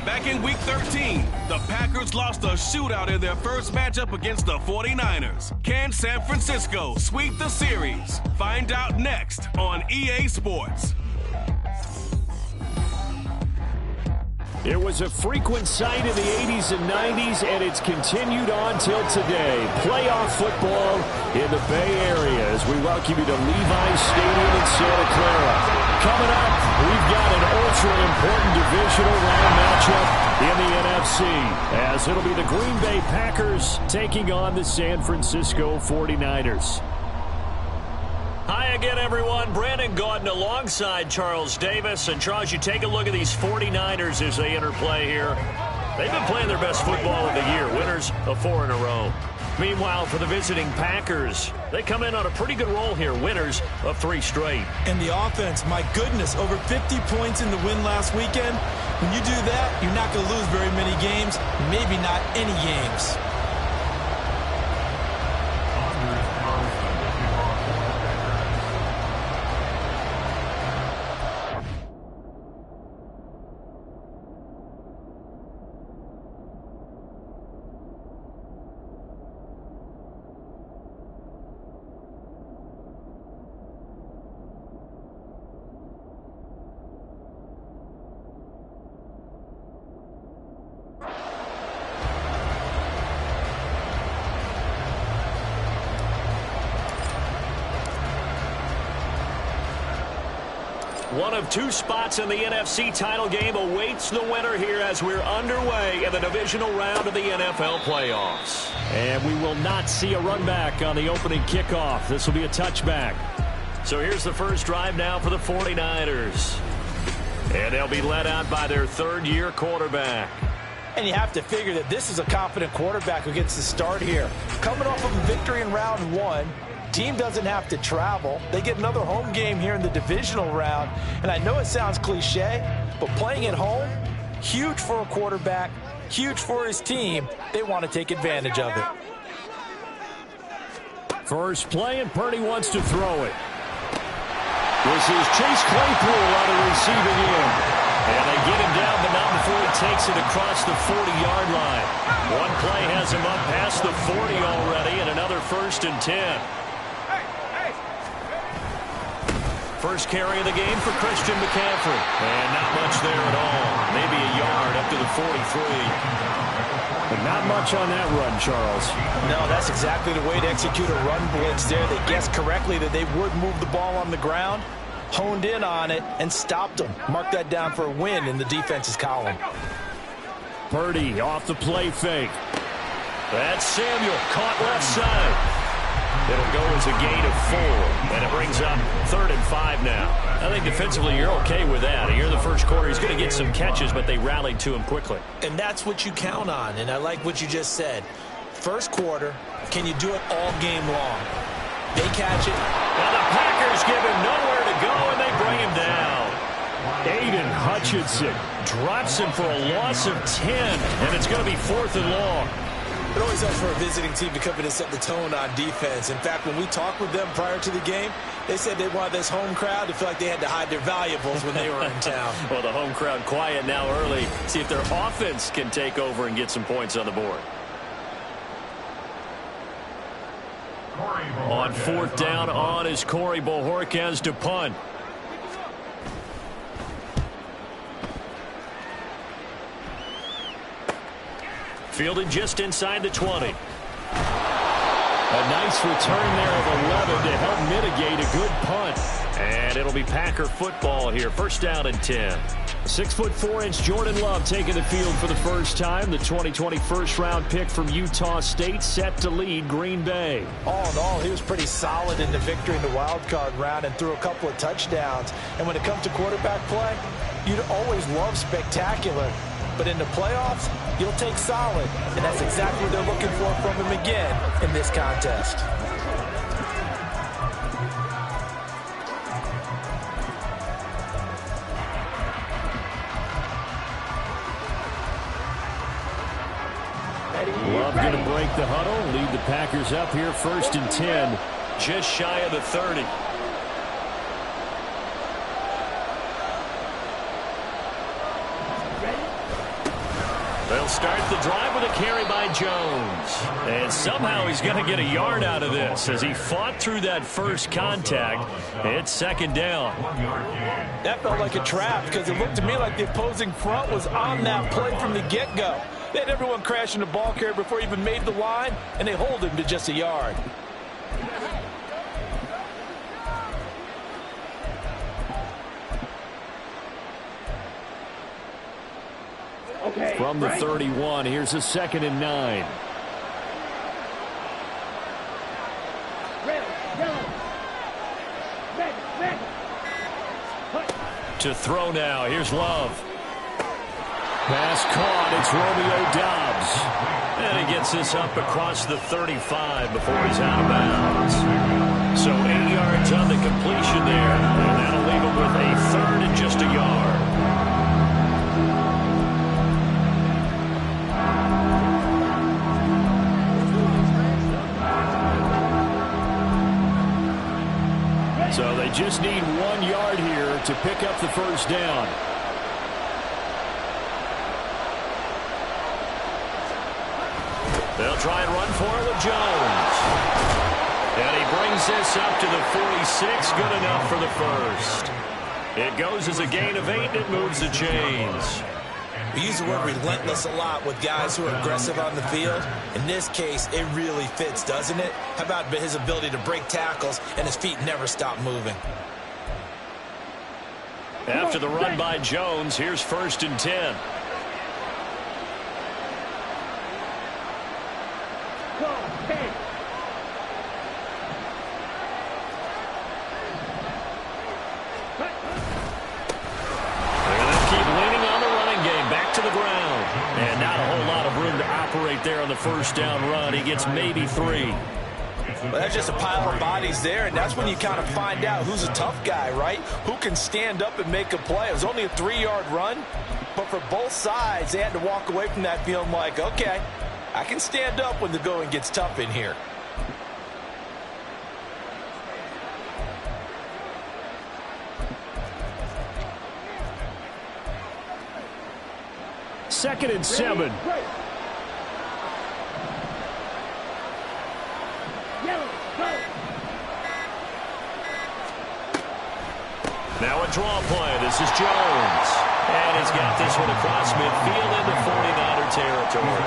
Back in Week 13, the Packers lost a shootout in their first matchup against the 49ers. Can San Francisco sweep the series? Find out next on EA Sports. It was a frequent sight in the 80s and 90s, and it's continued on till today. Playoff football in the Bay Area as we welcome you to Levi's Stadium in Santa Clara. Coming up, we've got an ultra-important divisional round matchup in the NFC, as it'll be the Green Bay Packers taking on the San Francisco 49ers. Hi again, everyone. Brandon Gaudin alongside Charles Davis. And, Charles, you take a look at these 49ers as they interplay here. They've been playing their best football of the year, winners of 4 in a row. Meanwhile, for the visiting Packers, they come in on a pretty good roll here, winners of 3 straight. And the offense, my goodness, over 50 points in the win last weekend. When you do that, you're not going to lose very many games, maybe not any games. One of 2 spots in the NFC title game awaits the winner here as we're underway in the divisional round of the NFL playoffs. And we will not see a run back on the opening kickoff. This will be a touchback. So here's the first drive now for the 49ers. And they'll be led out by their 3rd-year quarterback. And you have to figure that this is a confident quarterback who gets the start here. Coming off of a victory in round 1. Team doesn't have to travel. They get another home game here in the divisional round. And I know it sounds cliche, but playing at home, huge for a quarterback, huge for his team. They want to take advantage of it. First play, and Purdy wants to throw it. This is Chase Claypool on the receiving end. And they get him down, but not before he takes it across the 40-yard line. One play has him up past the 40 already, and another 1st and 10. First carry of the game for Christian McCaffrey. And not much there at all. Maybe a yard up to the 43. But not much on that run, Charles. No, that's exactly the way to execute a run blitz there. They guessed correctly that they would move the ball on the ground, honed in on it, and stopped them. Mark that down for a win in the defense's column. Purdy off the play fake. That's Samuel, caught left side. It'll go as a gain of 4, and it brings up 3rd and 5 now. I think defensively you're okay with that. Here in the first quarter, he's going to get some catches, but they rallied to him quickly. And that's what you count on, and I like what you just said. First quarter, can you do it all game long? They catch it. And the Packers give him nowhere to go, and they bring him down. Aiden Hutchinson drops him for a loss of 10, and it's going to be 4th and long. It always helps for a visiting team to come in and set the tone on defense. In fact, when we talked with them prior to the game, they said they wanted this home crowd to feel like they had to hide their valuables when they were in town. Well, the home crowd quiet now early. See if their offense can take over and get some points on the board. On 4th down on is Corey Bojorquez to punt. Fielded just inside the 20. A nice return there of 11 to help mitigate a good punt. And it'll be Packer football here. 1st down and 10. 6'4" Jordan Love taking the field for the first time. The 2020 first-round pick from Utah State set to lead Green Bay. All in all, he was pretty solid in the victory in the wild card round and threw a couple of touchdowns. And when it comes to quarterback play, you'd always love spectacular. But in the playoffs, you'll take solid. And that's exactly what they're looking for from him again in this contest. Love going to break the huddle, lead the Packers up here 1st and 10. Just shy of the 30. They'll start the drive with a carry by Jones. And somehow he's going to get a yard out of this as he fought through that first contact. It's second down. That felt like a trap because it looked to me like the opposing front was on that play from the get-go. They had everyone crashing the ball carrier before he even made the line, and they hold him to just a yard. From the 31, here's a 2nd and 9. To throw now, here's Love. Pass caught, it's Romeo Doubs. And he gets this up across the 35 before he's out of bounds. So 8 yards on the completion there, and that'll leave him with a 3rd and just a yard. So they just need 1 yard here to pick up the first down. They'll try and run for it with Jones. And he brings this up to the 46, good enough for the first. It goes as a gain of 8, and it moves the chains. We use the word relentless a lot with guys who are aggressive on the field. In this case, it really fits, doesn't it? How about his ability to break tackles and his feet never stop moving? After the run by Jones, here's 1st and 10. And not a whole lot of room to operate there on the first down run. He gets maybe 3. Well, that's just a pile of bodies there, and that's when you kind of find out who's a tough guy, right? Who can stand up and make a play. It was only a 3-yard run, but for both sides, they had to walk away from that feeling like, okay, I can stand up when the going gets tough in here. Second and 7. Now a draw play. This is Jones. And he's got this one across midfield into 49er territory.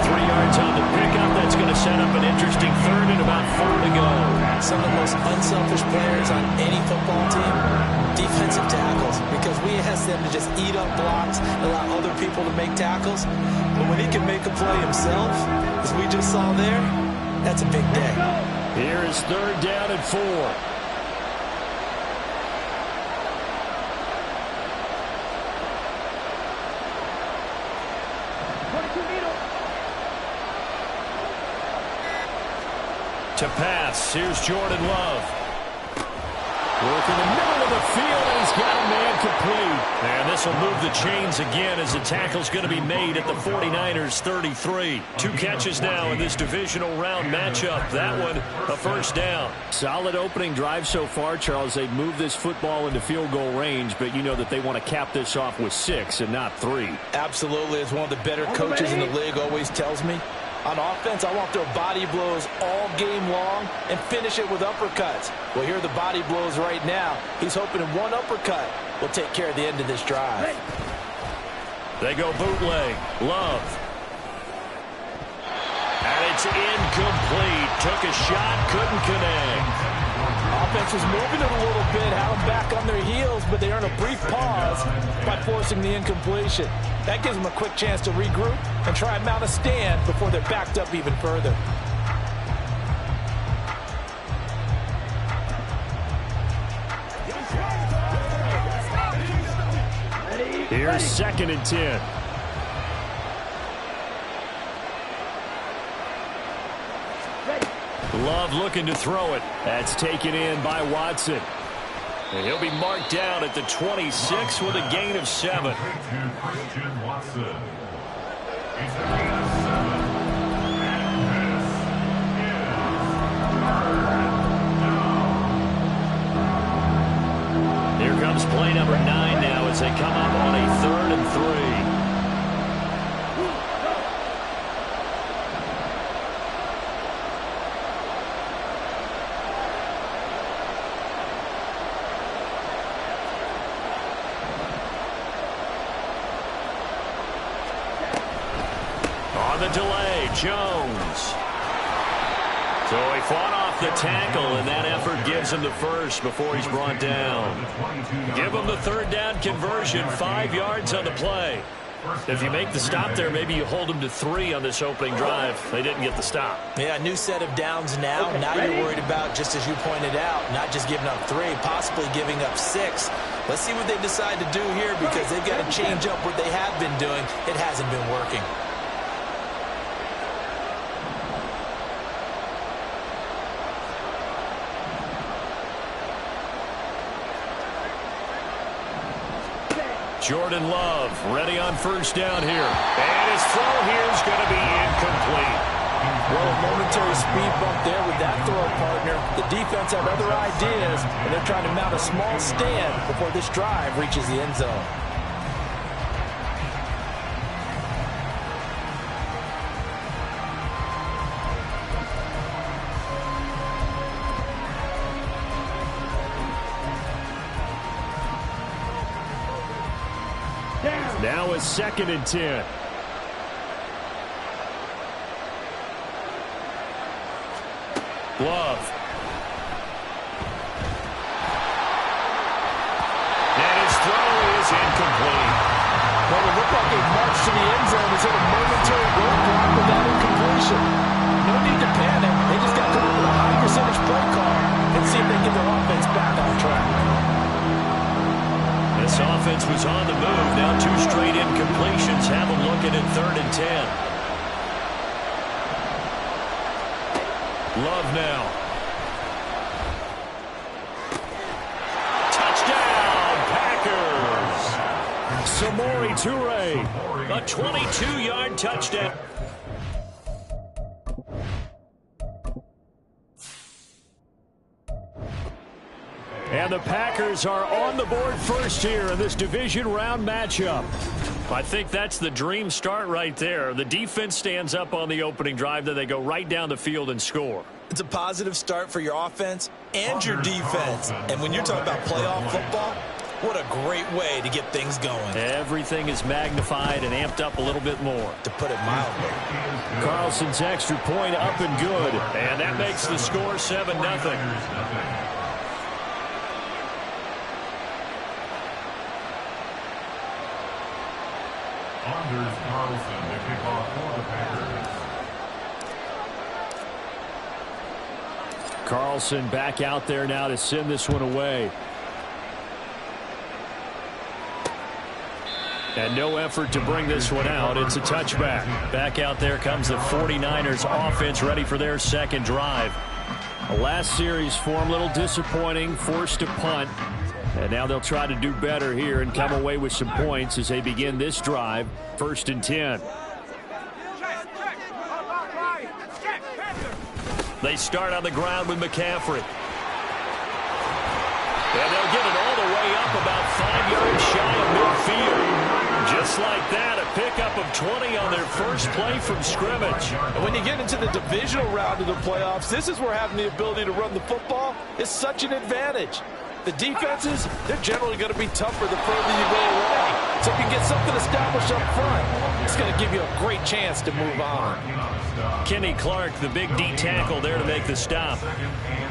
3 yards on the pickup. That's going to set up an interesting 3rd and about 4 to go. Some of the most unselfish players on any football team, defensive tackles, because we ask them to just eat up blocks, allow other people to make tackles. But when he can make a play himself, as we just saw there, that's a big day. Here is 3rd down and 4. To pass, here's Jordan Love. Work in the middle of the field, and he's got a man complete. And this will move the chains again as the tackle's going to be made at the 49ers 33. 2 catches now in this divisional round matchup. That one, a first down. Solid opening drive so far, Charles. They've moved this football into field goal range, but you know that they want to cap this off with 6 and not 3. Absolutely. As one of the better coaches in the league always tells me, on offense, I want their body blows all game long and finish it with uppercuts. Well, here are the body blows right now. He's hoping one uppercut will take care of the end of this drive. They go bootleg. Love. And it's incomplete. Took a shot, couldn't connect. Offense was moving it a little bit, had them back on their heels, but they earn a brief pause by forcing the incompletion. That gives them a quick chance to regroup and try and mount a stand before they're backed up even further. Here's 2nd and 10. Love looking to throw it. That's taken in by Watson. And he'll be marked down at the 26 with a gain of 7. Here comes play number 9 now as they come up on a 3rd and 3. On the delay, Jones. So he fought off the tackle, and that effort gives him the first before he's brought down. Give him the third down conversion, 5 yards on the play. If you make the stop there, maybe you hold them to 3 on this opening drive. They didn't get the stop. Yeah, new set of downs now. Now you're worried about, just as you pointed out, not just giving up 3, possibly giving up 6. Let's see what they decide to do here, because they've got to change up what they have been doing. It hasn't been working. Jordan Love ready on first down here. And his throw here is going to be incomplete. Well, a momentary speed bump there with that throw partner. The defense had other ideas, and they're trying to mount a small stand before this drive reaches the end zone. Now it's 2nd and 10. Love. And his throw is incomplete. Well, it looked like a march to the end zone has hit a momentary roadblock with that incompletion. No need to panic. They just got to come up with a high percentage play call and see if they can get their offense back on track. This offense was on the move. Now 2 straight incompletions have them looking at 3rd and 10. Love now. Touchdown, Packers. Samori Toure. A 22-yard touchdown. And the Packers are on the board first here in this division round matchup. I think that's the dream start right there. The defense stands up on the opening drive, then they go right down the field and score. It's a positive start for your offense and your defense. And when you're talking about playoff football, what a great way to get things going. Everything is magnified and amped up a little bit more. To put it mildly. Carlson's extra point up and good. And that makes the score 7-0. Anders Carlson, the kickoff for the Packers. Carlson back out there now to send this one away. And no effort to bring this one out. It's a touchback. Back out there comes the 49ers offense ready for their second drive. The last series for them, a little disappointing, forced to punt. And now they'll try to do better here and come away with some points as they begin this drive. 1st and 10. They start on the ground with McCaffrey. And they'll get it all the way up about 5 yards shy of midfield. Just like that, a pickup of 20 on their first play from scrimmage. And when you get into the divisional round of the playoffs, this is where having the ability to run the football is such an advantage. The defenses, they're generally going to be tougher the further you go along. So if you get something established up front, it's going to give you a great chance to move on. Kenny Clark, the big D tackle there to make the stop.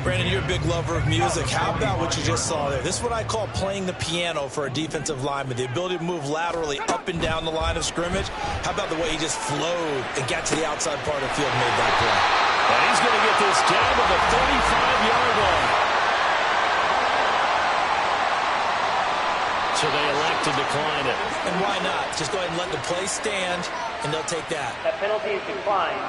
Brandon, you're a big lover of music. How about what you just saw there? This is what I call playing the piano for a defensive lineman, the ability to move laterally up and down the line of scrimmage. How about the way he just flowed and got to the outside part of the field and made that play? And he's going to get this down to the 35-yard line. So they elect to decline it. And why not? Just go ahead and let the play stand, and they'll take that. That penalty is declined.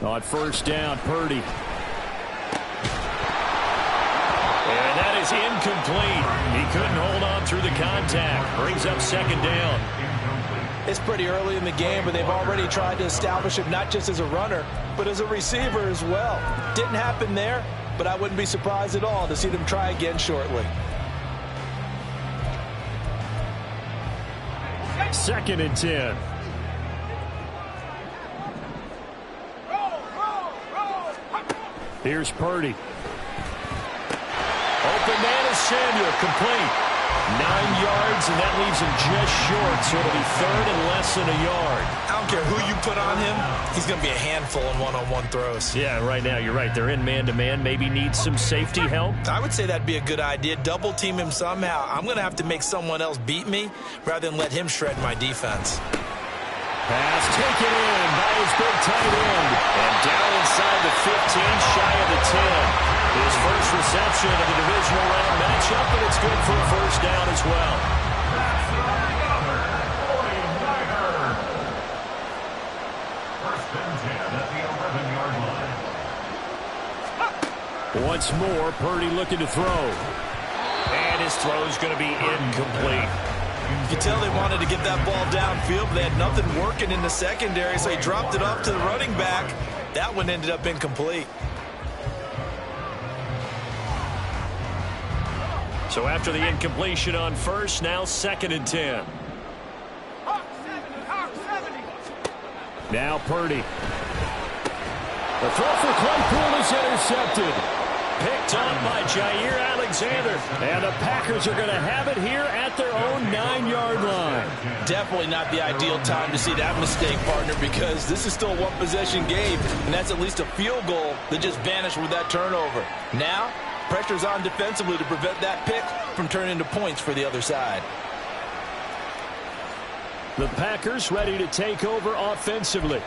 On first down, Purdy. And that is incomplete. He couldn't hold on through the contact. Brings up 2nd down. It's pretty early in the game, but they've already tried to establish him not just as a runner, but as a receiver as well. Didn't happen there, but I wouldn't be surprised at all to see them try again shortly. 2nd and 10. Here's Purdy. Open man is Samuel, complete. 9 yards, and that leaves him just short, so it'll be third and less than a yard. I don't care who you put on him, he's going to be a handful in one-on-one throws. Yeah, right now, you're right. They're in man-to-man. Maybe need some safety help. I would say that'd be a good idea. Double team him somehow. I'm going to have to make someone else beat me rather than let him shred my defense. Pass taken in by his big tight end. And down inside the 15, shy of the 10. His first reception of the divisional round matchup, and it's good for a first down as well. First and 10 at the 11-yard line. Once more, Purdy looking to throw. And his throw's going to be incomplete. You could tell they wanted to get that ball downfield, but they had nothing working in the secondary, so he dropped it off to the running back. That one ended up incomplete. So after the incompletion on first, now 2nd and 10. Now Purdy. The throw for Claypool is intercepted. Picked on by Jair Alexander. And the Packers are going to have it here at their own 9-yard line. Definitely not the ideal time to see that mistake, partner, because this is still a one-possession game, and that's at least a field goal that just vanished with that turnover. Now, pressure's on defensively to prevent that pick from turning into points for the other side. The Packers ready to take over offensively.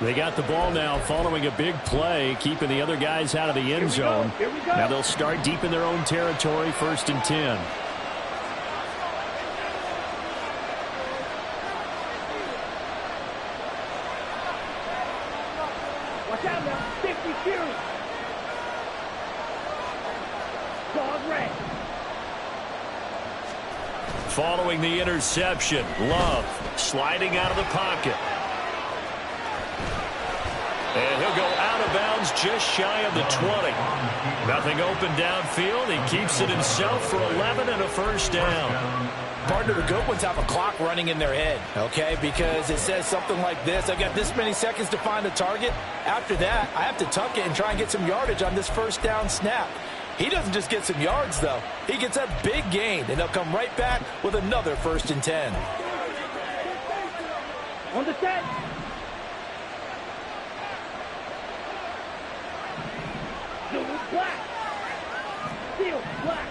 They got the ball now following a big play, keeping the other guys out of the end zone. Now they'll start deep in their own territory, 1st and 10. Watch out now, 52. Dog red. Following the interception, Love sliding out of the pocket. And he'll go out of bounds just shy of the 20. Nothing open downfield. He keeps it himself for 11 and a first down. Partner, the good ones have a clock running in their head, okay? Because it says something like this. I've got this many seconds to find a target. After that, I have to tuck it and try and get some yardage on this first down snap. He doesn't just get some yards, though. He gets a big gain, and they'll come right back with another 1st and 10. On the set. Silver black. Steel black.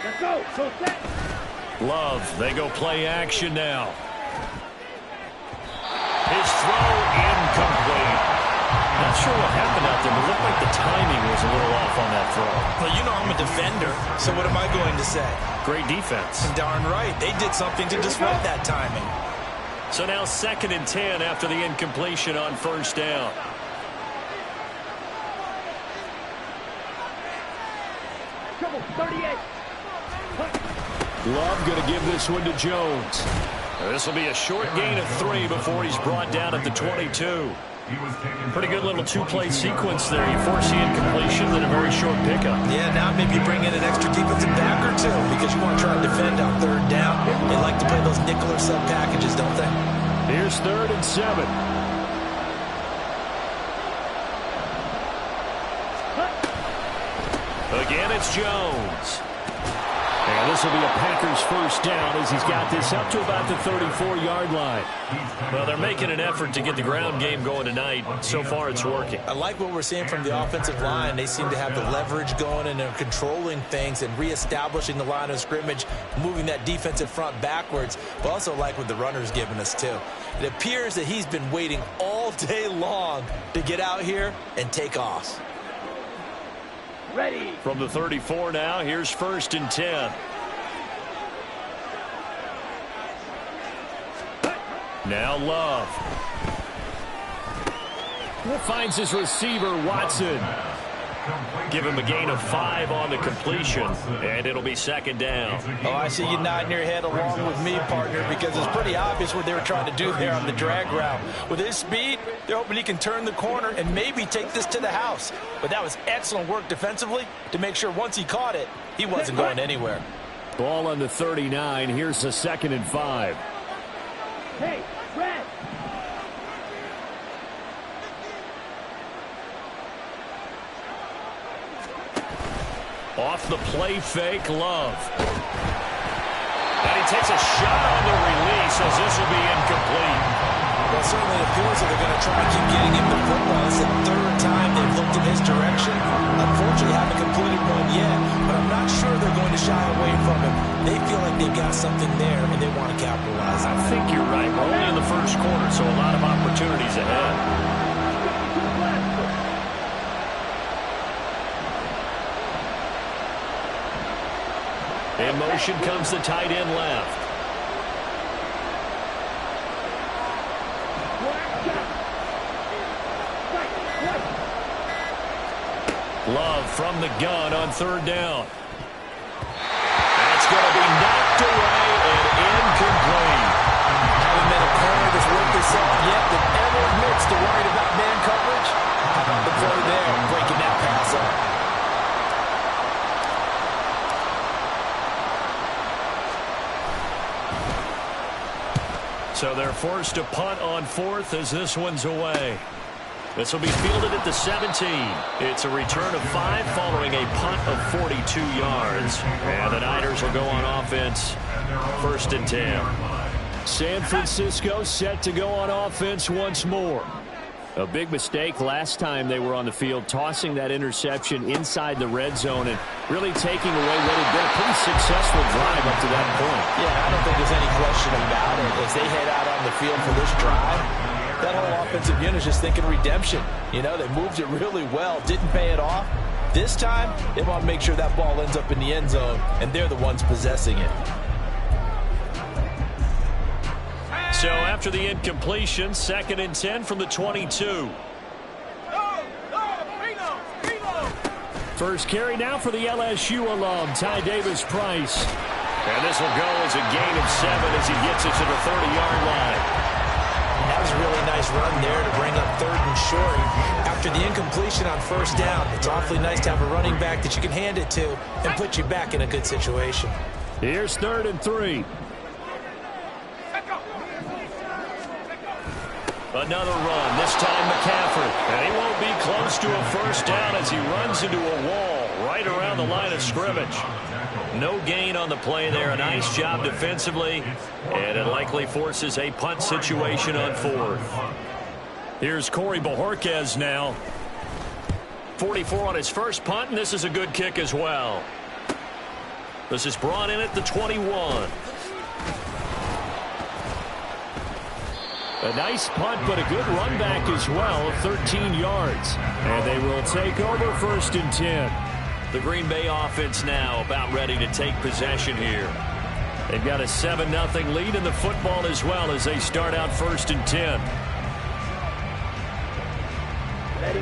Let's go. So set. Love, they go play action now. His throw incomplete. Not sure what happened out there, but it looked like the timing was a little off on that throw. Well, you know I'm a defender, so what am I going to say? Great defense. Darn right. They did something to disrupt that timing. So now 2nd and 10 after the incompletion on first down. Trouble, 38. Love going to give this one to Jones. This will be a short gain of 3 before he's brought down at the 22. Pretty good little two-play sequence there. You force the incompletion, then a very short pickup. Yeah, now maybe bring in an extra defensive back or two because you want to try and defend on 3rd down. They like to play those nickel or sub packages, don't they? Here's 3rd and 7. Again, it's Jones. And this will be a Packers first down as he's got this up to about the 34-yard line. Well, they're making an effort to get the ground game going tonight. So far, it's working. I like what we're seeing from the offensive line. They seem to have the leverage going and they're controlling things and reestablishing the line of scrimmage, moving that defensive front backwards, but also like what the runner's giving us, too. It appears that he's been waiting all day long to get out here and take off. Ready. From the 34 now, here's 1st and 10. Now Love. Finds his receiver, Watson. Give him a gain of 5 on the completion, and it'll be 2nd down. Oh, I see you nodding your head along with me, partner, because it's pretty obvious what they were trying to do there on the drag route. With his speed, they're hoping he can turn the corner and maybe take this to the house. But that was excellent work defensively to make sure once he caught it, he wasn't going anywhere. Ball on the 39. Here's the 2nd and 5. Hey, red. Off the play fake, Love. And he takes a shot on the release as this will be incomplete. Well, certainly it appears that they're going to try and keep getting him the football. It's the third time they've looked in his direction. Unfortunately, haven't completed one yet, but I'm not sure they're going to shy away from him. They feel like they've got something there, and they want to capitalize on it. I think you're right. We're only in the first quarter, so a lot of opportunities ahead. In motion comes the tight end left. Love from the gun on third down. That's going to be knocked away and incomplete. Haven't met a corner that's worked this out yet that ever admits to worried about man coverage. How about the play there, breaking that pass up? So they're forced to punt on fourth as this one's away. This will be fielded at the 17. It's a return of 5 following a punt of 42 yards. And the Niners will go on offense, 1st and 10. San Francisco set to go on offense once more. A big mistake last time they were on the field, tossing that interception inside the red zone and really taking away what had been a pretty successful drive up to that point. Yeah, I don't think there's any question about it. As they head out on the field for this drive, that whole offensive unit is just thinking redemption. You know, they moved it really well, didn't pay it off. This time, they want to make sure that ball ends up in the end zone, and they're the ones possessing it. So after the incompletion, 2nd and 10 from the 22. First carry now for the LSU alum, Ty Davis-Price. And this will go as a gain of 7 as he gets it to the 30-yard line. That was a really nice run there to bring up 3rd and short. After the incompletion on 1st down, it's awfully nice to have a running back that you can hand it to and put you back in a good situation. Here's 3rd and 3. Another run, this time McCaffrey. And he won't be close to a 1st down as he runs into a wall right around the line of scrimmage. No gain on the play there. A nice job defensively. And it likely forces a punt situation on 4th. Here's Corey Bojorquez now. 44 on his first punt, and this is a good kick as well. This is brought in at the 21. A nice punt, but a good run back as well of 13 yards. And they will take over 1st and 10. The Green Bay offense now about ready to take possession here. They've got a 7-0 lead in the football as well as they start out 1st and 10. Ready.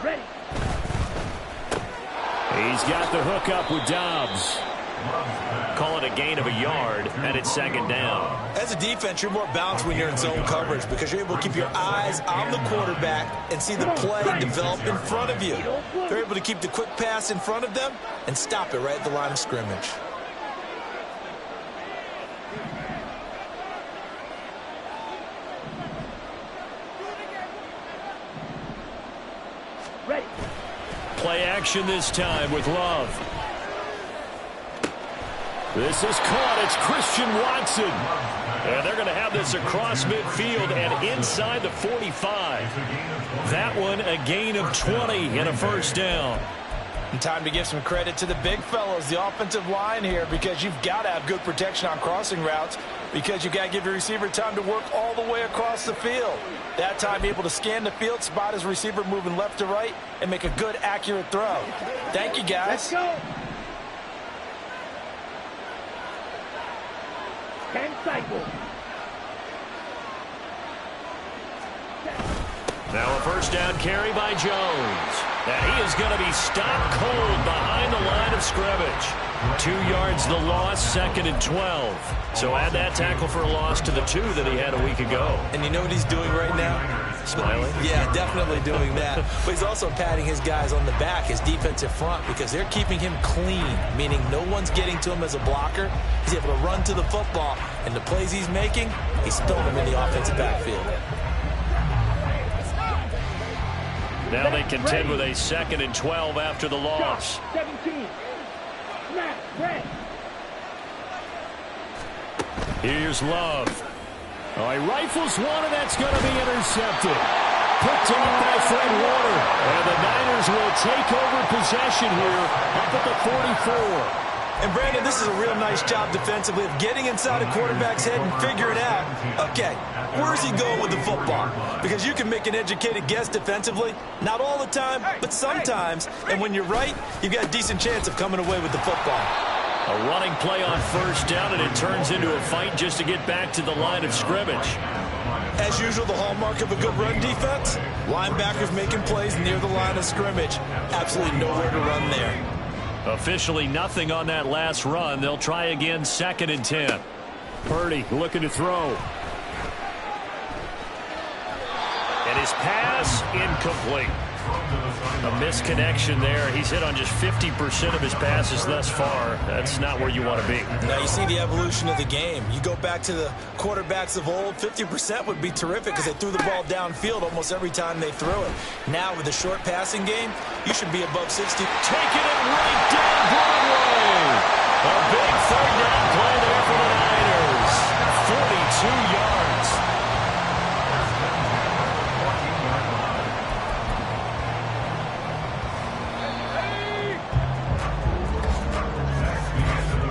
Ready. He's got the hook up with Dobbs. Call it a gain of a yard, and it's 2nd down. As a defense, you're more balanced when you're in zone coverage because you're able to keep your eyes on the quarterback and see the play develop in front of you. They're able to keep the quick pass in front of them and stop it right at the line of scrimmage. Ready. Play action this time with Love. This is caught. It's Christian Watson. And they're going to have this across midfield and inside the 45. That one a gain of 20 and a 1st down. And time to give some credit to the big fellows, the offensive line here, because you've got to have good protection on crossing routes because you've got to give your receiver time to work all the way across the field. That time able to scan the field, spot his receiver moving left to right, and make a good, accurate throw. Thank you, guys. Let's go. 10 cycles. Now a 1st down carry by Jones. And he is going to be stopped cold behind the line of scrimmage. 2 yards the loss, 2nd and 12. So add that tackle for a loss to the 2 that he had a week ago. And you know what he's doing right now? Smiling? Yeah, definitely doing that. But he's also patting his guys on the back, his defensive front, because they're keeping him clean, meaning no one's getting to him as a blocker. He's able to run to the football, and the plays he's making, he's throwing them in the offensive backfield. Now they contend with a 2nd and 12 after the loss. 17. Snap, red. Here's Love. Oh, he rifles one, and that's going to be intercepted. Picked off by Fred Warner. And the Niners will take over possession here up at the 44. And, Brandon, this is a real nice job defensively of getting inside a quarterback's head and figuring out, okay, where's he going with the football? Because you can make an educated guess defensively. Not all the time, but sometimes. And when you're right, you've got a decent chance of coming away with the football. A running play on 1st down, and it turns into a fight just to get back to the line of scrimmage. As usual, the hallmark of a good run defense, linebackers making plays near the line of scrimmage. Absolutely nowhere to run there. Officially nothing on that last run. They'll try again, 2nd and 10. Purdy looking to throw. And his pass incomplete. A misconnection there. He's hit on just 50% of his passes thus far. That's not where you want to be. Now you see the evolution of the game. You go back to the quarterbacks of old, 50% would be terrific because they threw the ball downfield almost every time they threw it. Now with the short passing game, you should be above 60. Taking it right down Broadway. A big 3rd down play there for the Niners. 42 yards.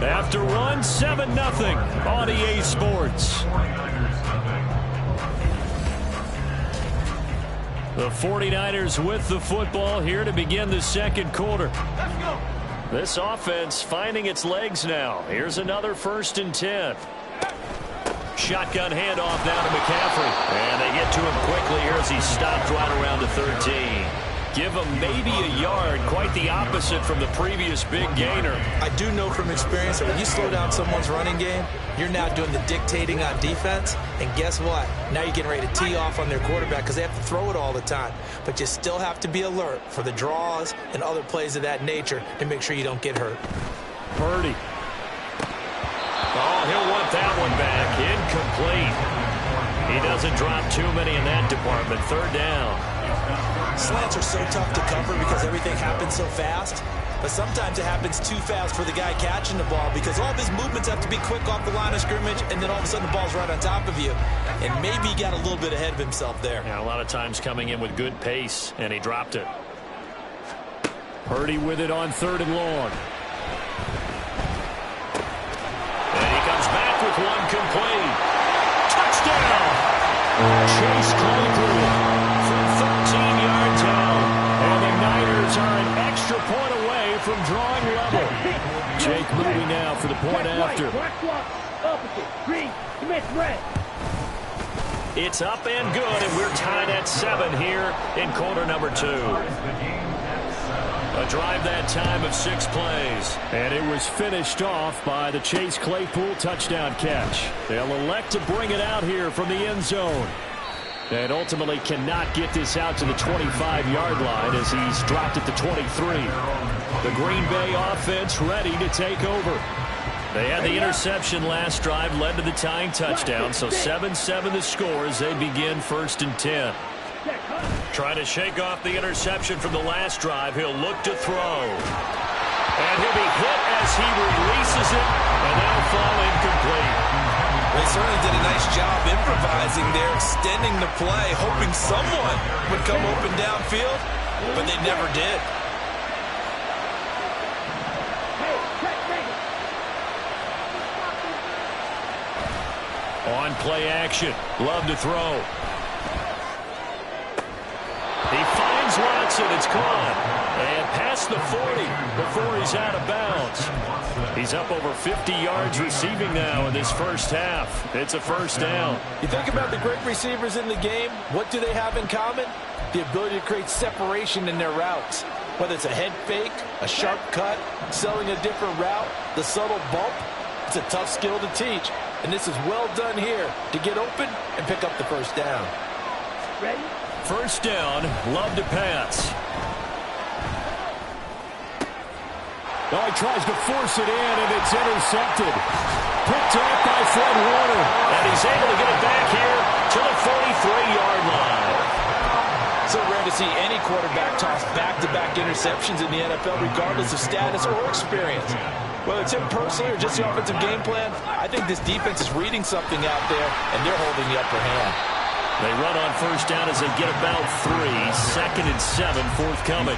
After one, 7-0 on EA Sports. The 49ers with the football here to begin the 2nd quarter. This offense finding its legs now. Here's another 1st and 10. Shotgun handoff down to McCaffrey. And they get to him quickly here as he stopped right around the 13. Give him maybe a yard, quite the opposite from the previous big gainer. I do know from experience that when you slow down someone's running game, you're now doing the dictating on defense. And guess what? Now you're getting ready to tee off on their quarterback because they have to throw it all the time. But you still have to be alert for the draws and other plays of that nature to make sure you don't get hurt. Purdy. Oh, he'll want that one back. Incomplete. He doesn't drop too many in that department. 3rd down. Slants are so tough to cover because everything happens so fast. But sometimes it happens too fast for the guy catching the ball because all of his movements have to be quick off the line of scrimmage, and then all of a sudden the ball's right on top of you. And maybe he got a little bit ahead of himself there. Yeah, a lot of times coming in with good pace, and he dropped it. Purdy with it on 3rd and long. And he comes back with one complete. Touchdown! Chase Claypool from 13 yards out. And the Niners are an extra point away from drawing level. Jake moving now for the point after. Black block, opposite, green, commit red. It's up and good, and we're tied at 7 here in quarter number 2. A drive that time of 6 plays. And it was finished off by the Chase Claypool touchdown catch. They'll elect to bring it out here from the end zone. And ultimately cannot get this out to the 25-yard line as he's dropped at the 23. The Green Bay offense ready to take over. They had the interception last drive, led to the tying touchdown, so 7-7 the score as they begin 1st and 10. Trying to shake off the interception from the last drive. He'll look to throw. And he'll be hit as he releases it, and that'll fall incomplete. They certainly did a nice job improvising there, extending the play, hoping someone would come open downfield, but they never did. On play action, Love to throw. He finds Watson, it's caught. And past the 40 before he's out of bounds. He's up over 50 yards receiving now in this first half. It's a 1st down. You think about the great receivers in the game, what do they have in common? The ability to create separation in their routes. Whether it's a head fake, a sharp cut, selling a different route, the subtle bump, it's a tough skill to teach. And this is well done here to get open and pick up the 1st down. Ready? 1st down, Love to pass. Oh, he tries to force it in, and it's intercepted. Picked off by Fred Warner. And he's able to get it back here to the 43-yard line. It's so rare to see any quarterback toss back-to-back interceptions in the NFL, regardless of status or experience. Whether it's him personally or just the offensive game plan, I think this defense is reading something out there, and they're holding the upper hand. They run on first down as they get about 3. 2nd and 7 forthcoming.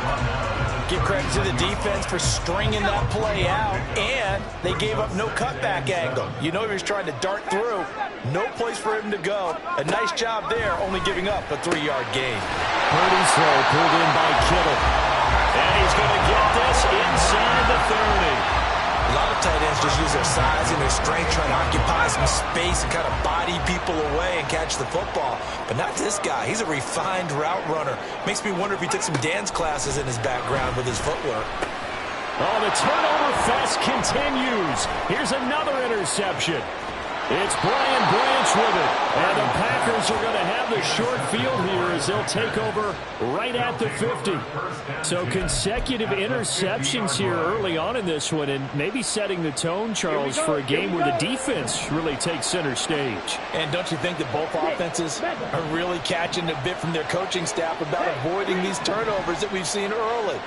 Give credit to the defense for stringing that play out, and they gave up no cutback angle. You know he was trying to dart through. No place for him to go. A nice job there, only giving up a 3-yard gain. Purdy's throw pulled in by Kittle. And he's going to get this inside the 30. A lot of tight ends just use their size and their strength trying to occupy some space and kind of body people away and catch the football. But not this guy. He's a refined route runner. Makes me wonder if he took some dance classes in his background with his footwork. Oh, the turnover fest continues. Here's another interception. It's Brian Branch with it. And the Packers are going to have the short field here as they'll take over right at the 50. So consecutive interceptions here early on in this one, and maybe setting the tone, Charles, for a game where the defense really takes center stage. And don't you think that both offenses are really catching a bit from their coaching staff about avoiding these turnovers that we've seen early?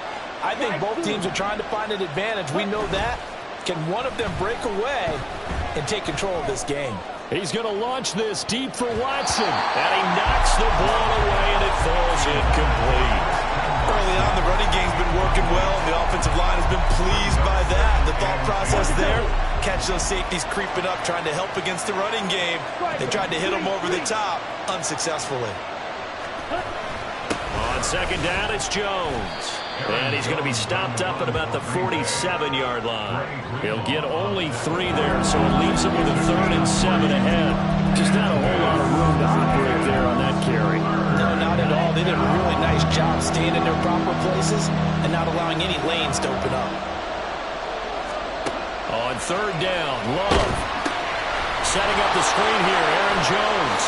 I think both teams are trying to find an advantage. We know that. Can one of them break away and take control of this game? He's going to launch this deep for Watson. And he knocks the ball away, and it falls incomplete. Early on, the running game's been working well, and the offensive line has been pleased by that. The thought process there, catch those safeties creeping up, trying to help against the running game. They tried to hit them over the top, unsuccessfully. On 2nd down, it's Jones. And he's going to be stopped up at about the 47-yard line. He'll get only 3 there, so it leaves him with a 3rd and 7 ahead. Just not a whole lot of room to operate there on that carry. No, not at all. They did a really nice job staying in their proper places and not allowing any lanes to open up. On 3rd down, Love. Setting up the screen here, Aaron Jones.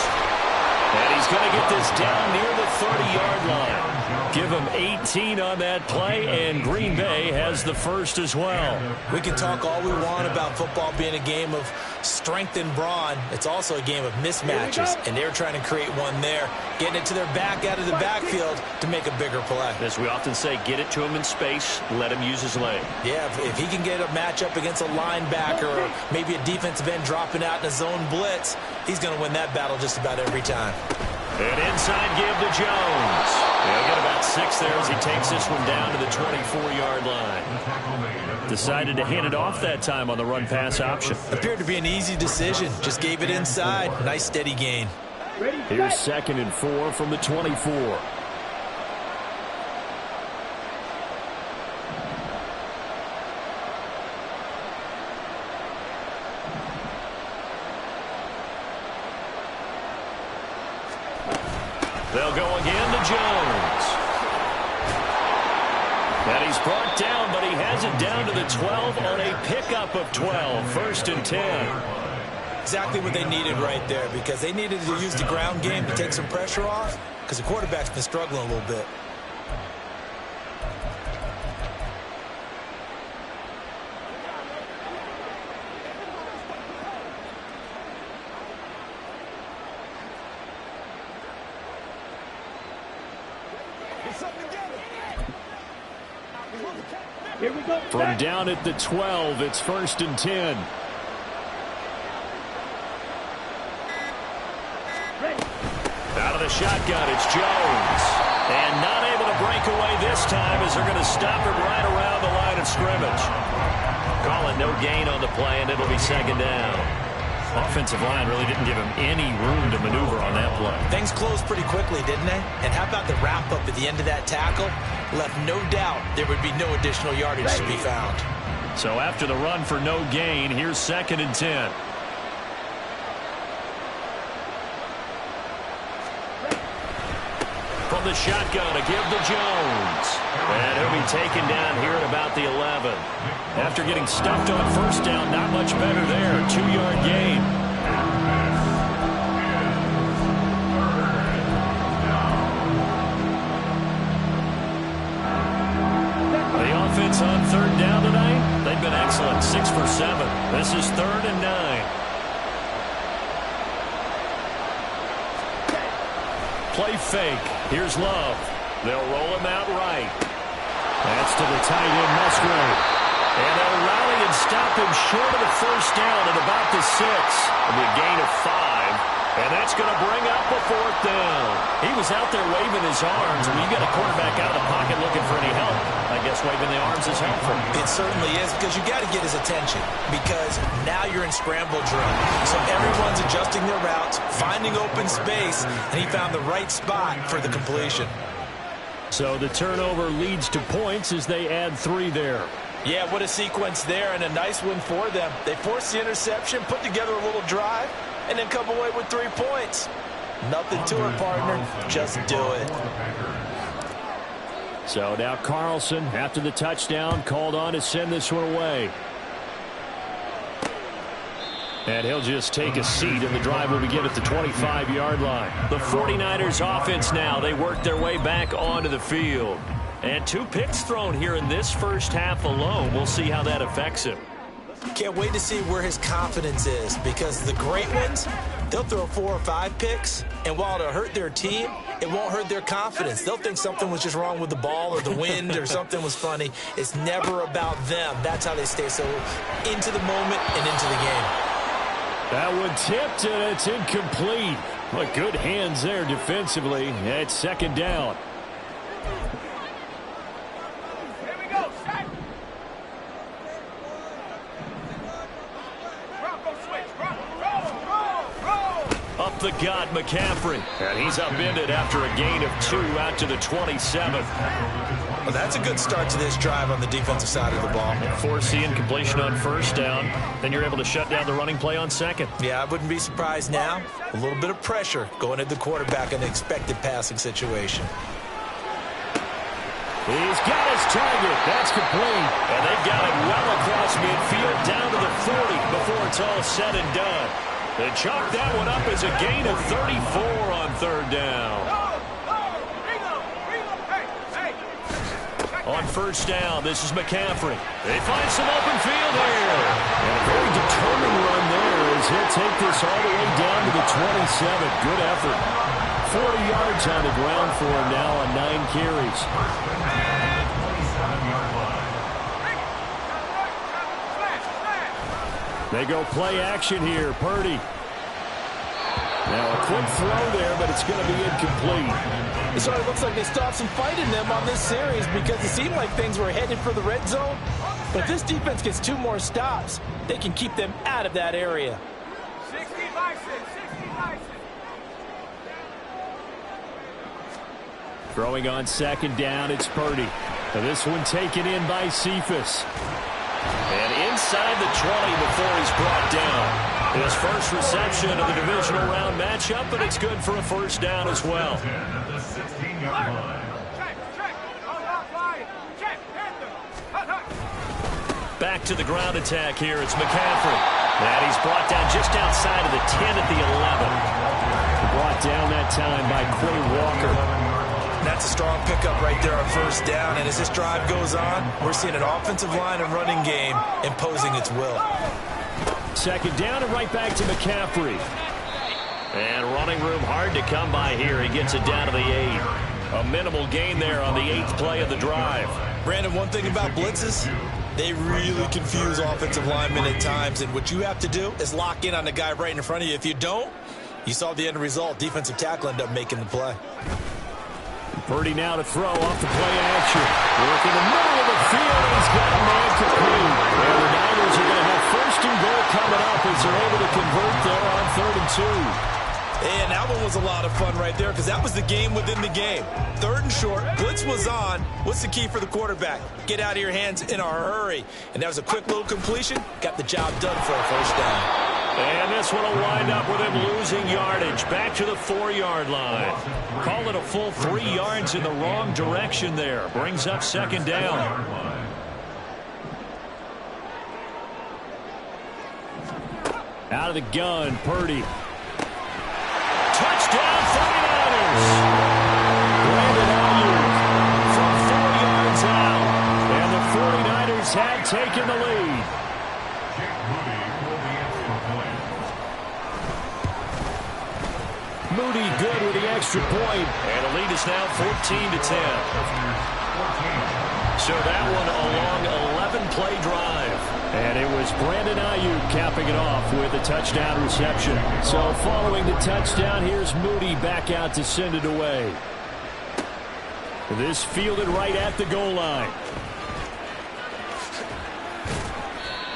And he's going to get this down near the 30-yard line. Give him 18 on that play, and Green Bay has the first as well. We can talk all we want about football being a game of strength and brawn. It's also a game of mismatches, and they're trying to create one there, getting it to their back out of the backfield to make a bigger play. As we often say, get it to him in space, let him use his leg. Yeah, if he can get a matchup against a linebacker or maybe a defensive end dropping out in a zone blitz, he's going to win that battle just about every time. An inside give to Jones. He'll get about 6 there as he takes this one down to the 24-yard line. Decided to hand it off that time on the run-pass option. Appeared to be an easy decision. Just gave it inside. Nice steady gain. Here's 2nd and 4 from the 24. They'll go again to Jones. And he's brought down, but he has it down to the 12 on a pickup of 12. 1st and 10. Exactly what they needed right there, because they needed to use the ground game to take some pressure off, because the quarterback's been struggling a little bit. Here we go. From down at the 12, it's 1st and 10. Out of the shotgun, it's Jones. And not able to break away this time as they're going to stop him right around the line of scrimmage. Call it no gain on the play, and it'll be 2nd down. Offensive line really didn't give him any room to maneuver on that play. Things closed pretty quickly, didn't they? And how about the wrap-up at the end of that tackle? Left no doubt there would be no additional yardage to be found. So after the run for no gain, here's 2nd and 10. From the shotgun, a give to Jones. And he'll be taken down here at about the 11. After getting stuffed on 1st down, not much better there. 2-yard gain. The offense on 3rd down tonight, they've been excellent. 6 for 7. This is 3rd and 9. Play fake. Here's Love. They'll roll him out right. That's to the tight end, Musgrave. And they'll rally and stop him short of the first down at about the 6. It'll be a gain of 5. And that's going to bring up a 4th down. He was out there waving his arms. When you got a quarterback out of the pocket looking for any help, I guess waving the arms is helpful. It certainly is, because you got to get his attention, because now you're in scramble drill. So everyone's adjusting their routes, finding open space, and he found the right spot for the completion. So the turnover leads to points as they add 3 there. Yeah, what a sequence there, and a nice win for them. They forced the interception, put together a little drive, and then come away with 3 points. Nothing to it, partner. Just do it. So now Carlson, after the touchdown, called on to send this one away. And he'll just take a seat, and the drive will begin at the 25-yard line. The 49ers offense now, they work their way back onto the field. And 2 picks thrown here in this first half alone. We'll see how that affects him. Can't wait to see where his confidence is, because the great ones, they'll throw 4 or 5 picks, and while it'll hurt their team, it won't hurt their confidence. They'll think something was just wrong with the ball or the wind or something was funny. It's never about them. That's how they stay so into the moment and into the game. That one tipped, and it's incomplete. But good hands there defensively at 2nd down. Up the gut, McCaffrey. And he's upended after a gain of 2 out to the 27th. Well, that's a good start to this drive on the defensive side of the ball. Force the incompletion on 1st down. Then you're able to shut down the running play on 2nd. Yeah, I wouldn't be surprised now. A little bit of pressure going at the quarterback in an expected passing situation. He's got his target. That's complete. And they've got it well across midfield down to the 40 before it's all said and done. They chalk that one up as a gain of 34 on 3rd down. On 1st down, this is McCaffrey. They find some open field here. And a very determined run there as he'll take this all the way down to the 27. Good effort. 40 yards on the ground for him now on 9 carries. They go play action here. Purdy. Now a quick throw there, but it's going to be incomplete. It sort of looks like they stopped some fight in them on this series, because it seemed like things were headed for the red zone. But if this defense gets 2 more stops, they can keep them out of that area. 60 Throwing on 2nd down, it's Purdy. And this one taken in by Cephas. And inside the 20 before he's brought down. His first reception of the divisional round matchup, but it's good for a 1st down as well. Back to the ground attack here. It's McCaffrey. And he's brought down just outside of the 10 at the 11. Brought down that time by Quay Walker. That's a strong pickup right there on 1st down. And as this drive goes on, we're seeing an offensive line and running game imposing its will. 2nd down and right back to McCaffrey. And running room hard to come by here. He gets it down to the 8. A minimal gain there on the 8th play of the drive. Brandon, one thing about blitzes, they really confuse offensive linemen at times. And what you have to do is lock in on the guy right in front of you. If you don't, you saw the end result. Defensive tackle ended up making the play. Purdy now to throw off the play action. Work in the middle of the field. He's got a man complete. And the Niners are going to have 1st and goal coming up as they're able to convert there on 3rd and 2. And that one was a lot of fun right there, because that was the game within the game. 3rd and short, blitz was on. What's the key for the quarterback? Get out of your hands in a hurry. And that was a quick little completion. Got the job done for a 1st down. And this one will wind up with him losing yardage back to the 4-yard line. Call it a full 3 yards in the wrong direction there. Brings up 2nd down. Out of the gun, Purdy. Touchdown 49ers. Brandon Ayuk from 4 yards out. And the 49ers have taken the lead. Moody good with the extra point. And the lead is now 14-10. So that one a long 11-play drive. And it was Brandon Ayuk capping it off with a touchdown reception. So following the touchdown, here's Moody back out to send it away. This fielded right at the goal line.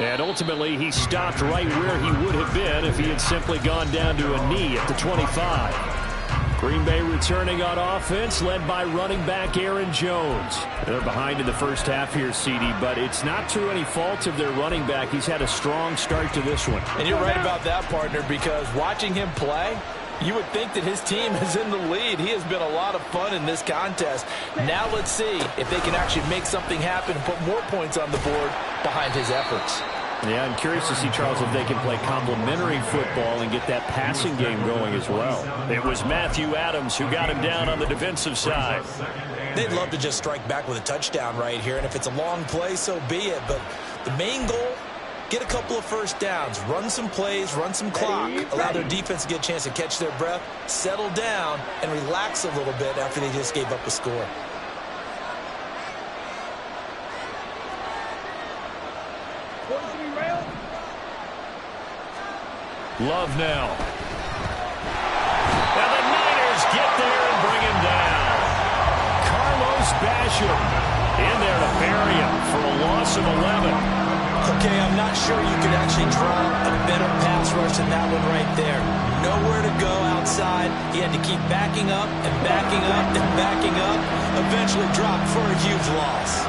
And ultimately, he stopped right where he would have been if he had simply gone down to a knee at the 25. Green Bay returning on offense, led by running back Aaron Jones. They're behind in the first half here, CD, but it's not through any fault of their running back. He's had a strong start to this one. And you're right about that, partner, because watching him play, you would think that his team is in the lead. He has been a lot of fun in this contest. Now let's see if they can actually make something happen and put more points on the board behind his efforts. Yeah, I'm curious to see, Charles, if they can play complementary football and get that passing game going as well. It was Matthew Adams who got him down on the defensive side. They'd love to just strike back with a touchdown right here, and if it's a long play, so be it. But the main goal, get a couple of first downs, run some plays, run some clock, allow their defense to get a chance to catch their breath, settle down, and relax a little bit after they just gave up a score. Love now. And the Niners get there and bring him down. Carlos Basham in there to bury him for a loss of 11. Okay, I'm not sure you could actually draw a better pass rush than that one right there. Nowhere to go outside. He had to keep backing up and backing up and backing up. Eventually dropped for a huge loss.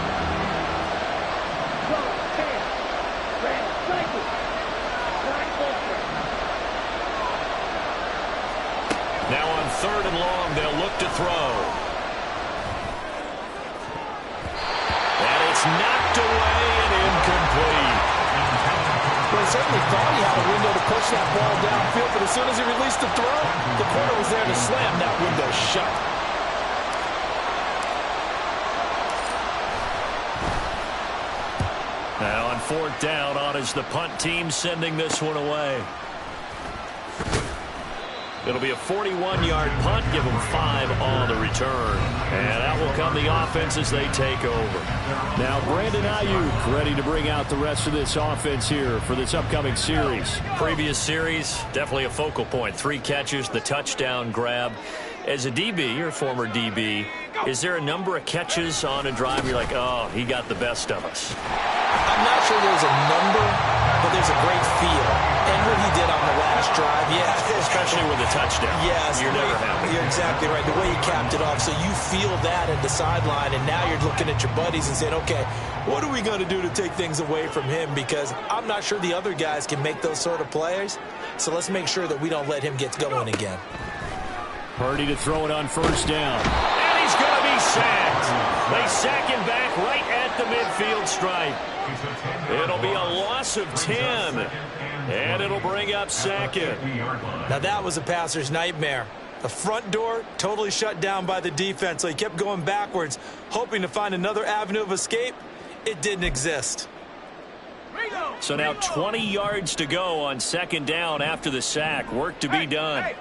Now on 3rd and long, they'll look to throw. And it's knocked away and incomplete. Well, he certainly thought he had a window to push that ball downfield, but as soon as he released the throw, the corner was there to slam that window shut. Now on 4th down, on is the punt team sending this one away. It'll be a 41-yard punt, give them 5 on the return. And that will come the offense as they take over. Now Brandon Ayuk ready to bring out the rest of this offense here for this upcoming series. Previous series, definitely a focal point. 3 catches, the touchdown grab. As a DB, you're a former DB, is there a number of catches on a drive you're like, oh, he got the best of us? I'm not sure there's a number, but there's a great feel. And what he did on the last drive, yeah. Especially with a touchdown. Yes. You're never happy. You're exactly right. The way he capped it off, so you feel that at the sideline, and now you're looking at your buddies and saying, okay, what are we going to do to take things away from him? Because I'm not sure the other guys can make those sort of plays. So let's make sure that we don't let him get going again. Purdy to throw it on 1st down. And he's going to be sacked. They sack him back right at the midfield stripe. It'll be a loss of 10. And it'll bring up 2nd. Now that was a passer's nightmare. The front door totally shut down by the defense, so he kept going backwards, hoping to find another avenue of escape. It didn't exist. So now 20 yards to go on 2nd down after the sack. Work to be done.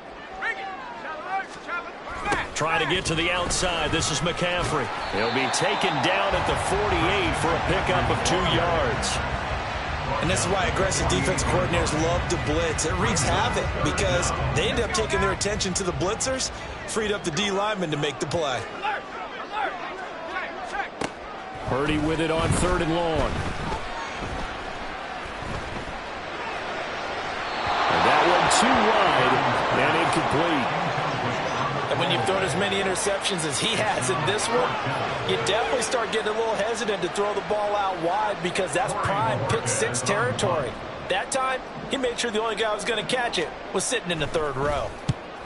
Trying to get to the outside. This is McCaffrey. He'll be taken down at the 48 for a pickup of 2 yards. And this is why aggressive defense coordinators love to blitz. It wreaks havoc because they end up taking their attention to the blitzers, freed up the D lineman to make the play. Purdy with it on 3rd and long. And that one too wide and incomplete. And when you've thrown as many interceptions as he has in this one, you definitely start getting a little hesitant to throw the ball out wide because that's prime pick 6 territory. That time, he made sure the only guy who was going to catch it was sitting in the 3rd row.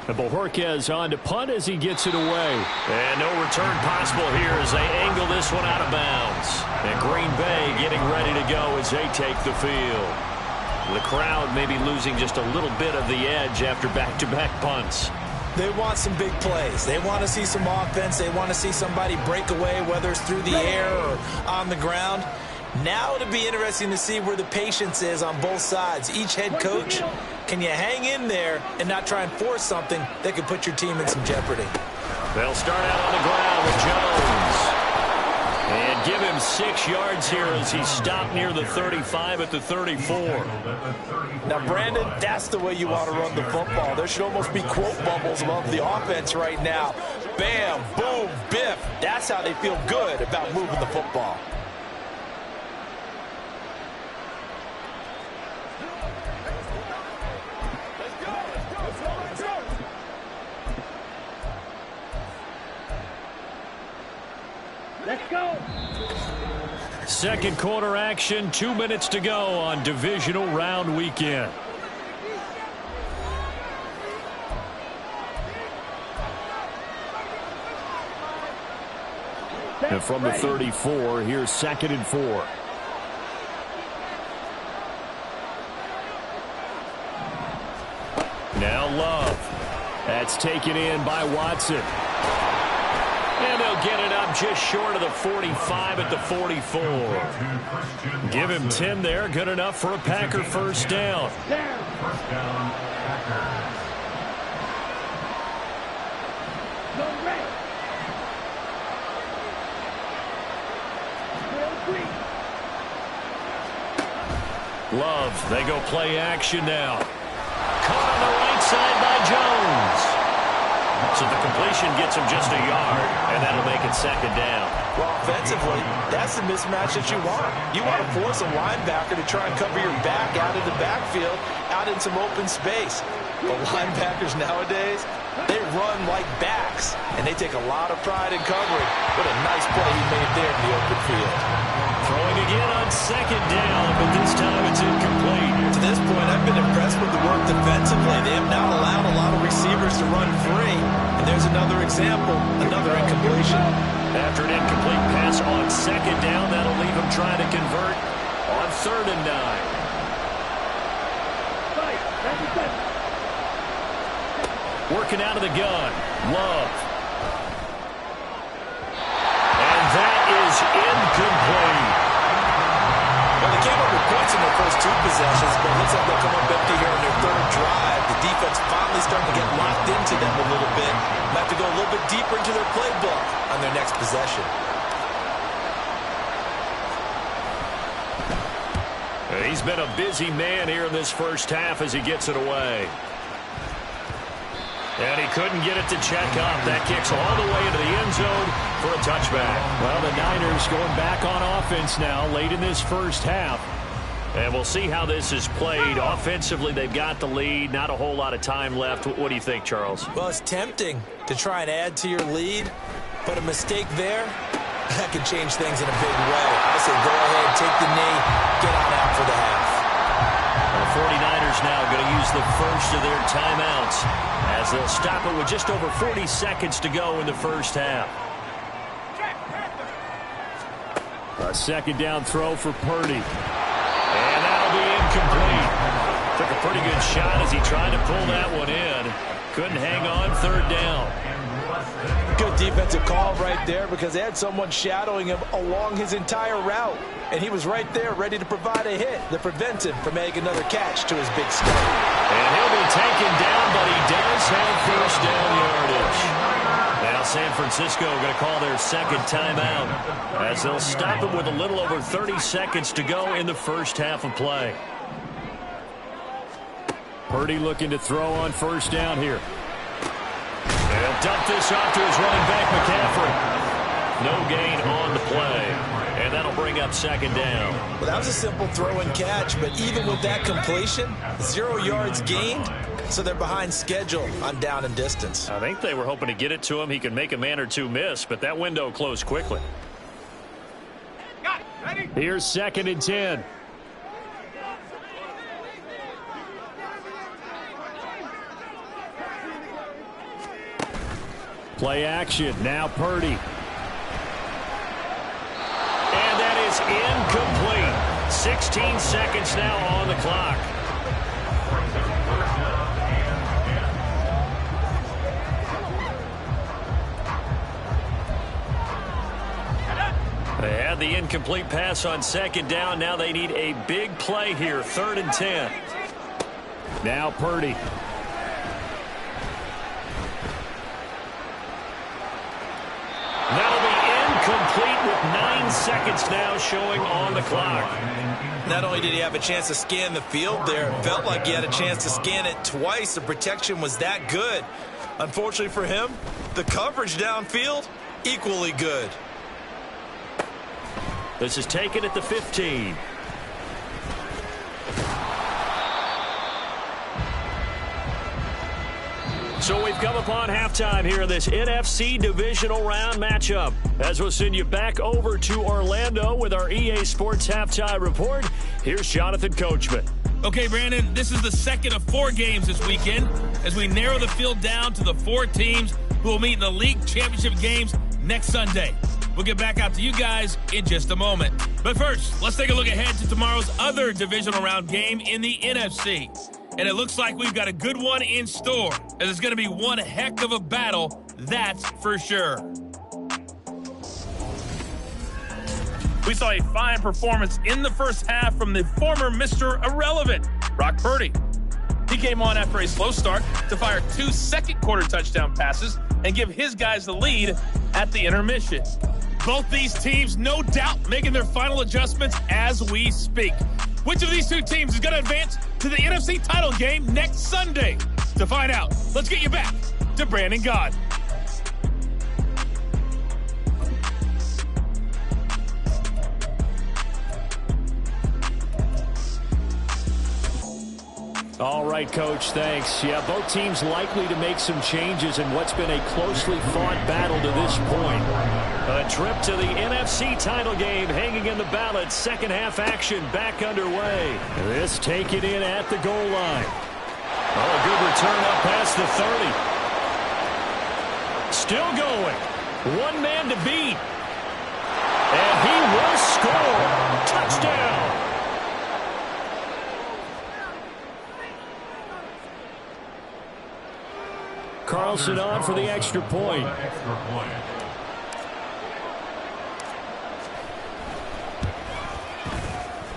And Bojorquez on to punt as he gets it away. And no return possible here as they angle this one out of bounds. And Green Bay getting ready to go as they take the field. The crowd maybe losing just a little bit of the edge after back-to-back punts. They want some big plays. They want to see some offense. They want to see somebody break away, whether it's through the air or on the ground. Now it'll be interesting to see where the patience is on both sides. Each head coach, can you hang in there and not try and force something that could put your team in some jeopardy? They'll start out on the ground with Jones. And give him 6 yards here as he stopped near the 35 at the 34. Now, Brandon, that's the way you want to run the football. There should almost be quote bubbles above the offense right now. Bam, boom, biff. That's how they feel good about moving the football. Let's go. Second quarter action, 2 minutes to go on divisional round weekend. And from the 34, here's 2nd and 4. Now Love. That's taken in by Watson. And they'll get it up just short of the 45 at the 44. Give him 10 there. Good enough for a Packer first down. First down, Packers. Love, they go play action now. Caught on the right side by Jones. So the completion gets him just a yard, and that'll make it 2nd down. Well, offensively, that's the mismatch that you want. You want to force a linebacker to try and cover your back out of the backfield, out in some open space. But linebackers nowadays, they run like backs, and they take a lot of pride in covering. What a nice play he made there in the open field. Throwing again on 2nd down, but this time it's incomplete. To this point, I've been impressed with the work defensively. They have not allowed a lot of receivers to run free. And there's another example, another incompletion. After an incomplete pass on 2nd down, that'll leave him trying to convert on 3rd and 9. Working out of the gun. Love. And that is incomplete. Well, they came up with points in their first 2 possessions, but it looks like they'll come up empty here on their 3rd drive. The defense finally starting to get locked into them a little bit. They'll have to go a little bit deeper into their playbook on their next possession. He's been a busy man here in this first half as he gets it away. And he couldn't get it to check up. That kicks all the way into the end zone for a touchback. Well, the Niners going back on offense now late in this first half. And we'll see how this is played. Offensively, they've got the lead. Not a whole lot of time left. What do you think, Charles? Well, it's tempting to try and add to your lead, but a mistake there, that could change things in a big way. I say go ahead, take the knee, get on out for the half. The 49ers now going to use the first of their timeouts as they'll stop it with just over 40 seconds to go in the first half. A 2nd down throw for Purdy. And that'll be incomplete. Took a pretty good shot as he tried to pull that one in. Couldn't hang on. 3rd down. Good defensive call right there because they had someone shadowing him along his entire route. And he was right there ready to provide a hit that prevents him from making another catch to his big start. And he'll be taken down, but he does have first down yardage. Now San Francisco going to call their 2nd timeout as they'll stop it with a little over 30 seconds to go in the first half of play. Purdy looking to throw on first down here. And he'll dump this off to his running back, McCaffrey. No gain on the play. And that'll bring up 2nd down. Well, that was a simple throw and catch, but even with that completion, 0 yards gained, so they're behind schedule on down and distance. I think they were hoping to get it to him. He could make a man or two miss, but that window closed quickly. Here's 2nd and 10. Play action. Now Purdy. And that is incomplete. 16 seconds now on the clock. They had the incomplete pass on second down. Now they need a big play here. 3rd and 10. Now Purdy. That'll be incomplete with 9 seconds now showing on the clock. Not only did he have a chance to scan the field there, it felt like he had a chance to scan it twice. The protection was that good. Unfortunately for him, the coverage downfield, equally good. This is taken at the 15. So we've come upon halftime here in this NFC Divisional Round matchup. As we'll send you back over to Orlando with our EA Sports Halftime Report, here's Jonathan Coachman. Okay, Brandon, this is the second of 4 games this weekend as we narrow the field down to the 4 teams who will meet in the league championship games next Sunday. We'll get back out to you guys in just a moment. But first, let's take a look ahead to tomorrow's other divisional round game in the NFC. And it looks like we've got a good one in store, as it's going to be one heck of a battle, that's for sure. We saw a fine performance in the first half from the former Mr. Irrelevant, Brock Purdy. He came on after a slow start to fire 2 second-quarter touchdown passes and give his guys the lead at the intermission. Both these teams, no doubt, making their final adjustments as we speak. Which of these 2 teams is going to advance to the NFC title game next Sunday? To find out, let's get you back to Brandon Gaudin. All right, Coach, thanks. Yeah, both teams likely to make some changes in what's been a closely fought battle to this point. A trip to the NFC title game hanging in the balance. Second half action back underway. This taken in at the goal line. Oh, a good return up past the 30. Still going. One man to beat. And he will score. Touchdown. Carlson on for the extra point.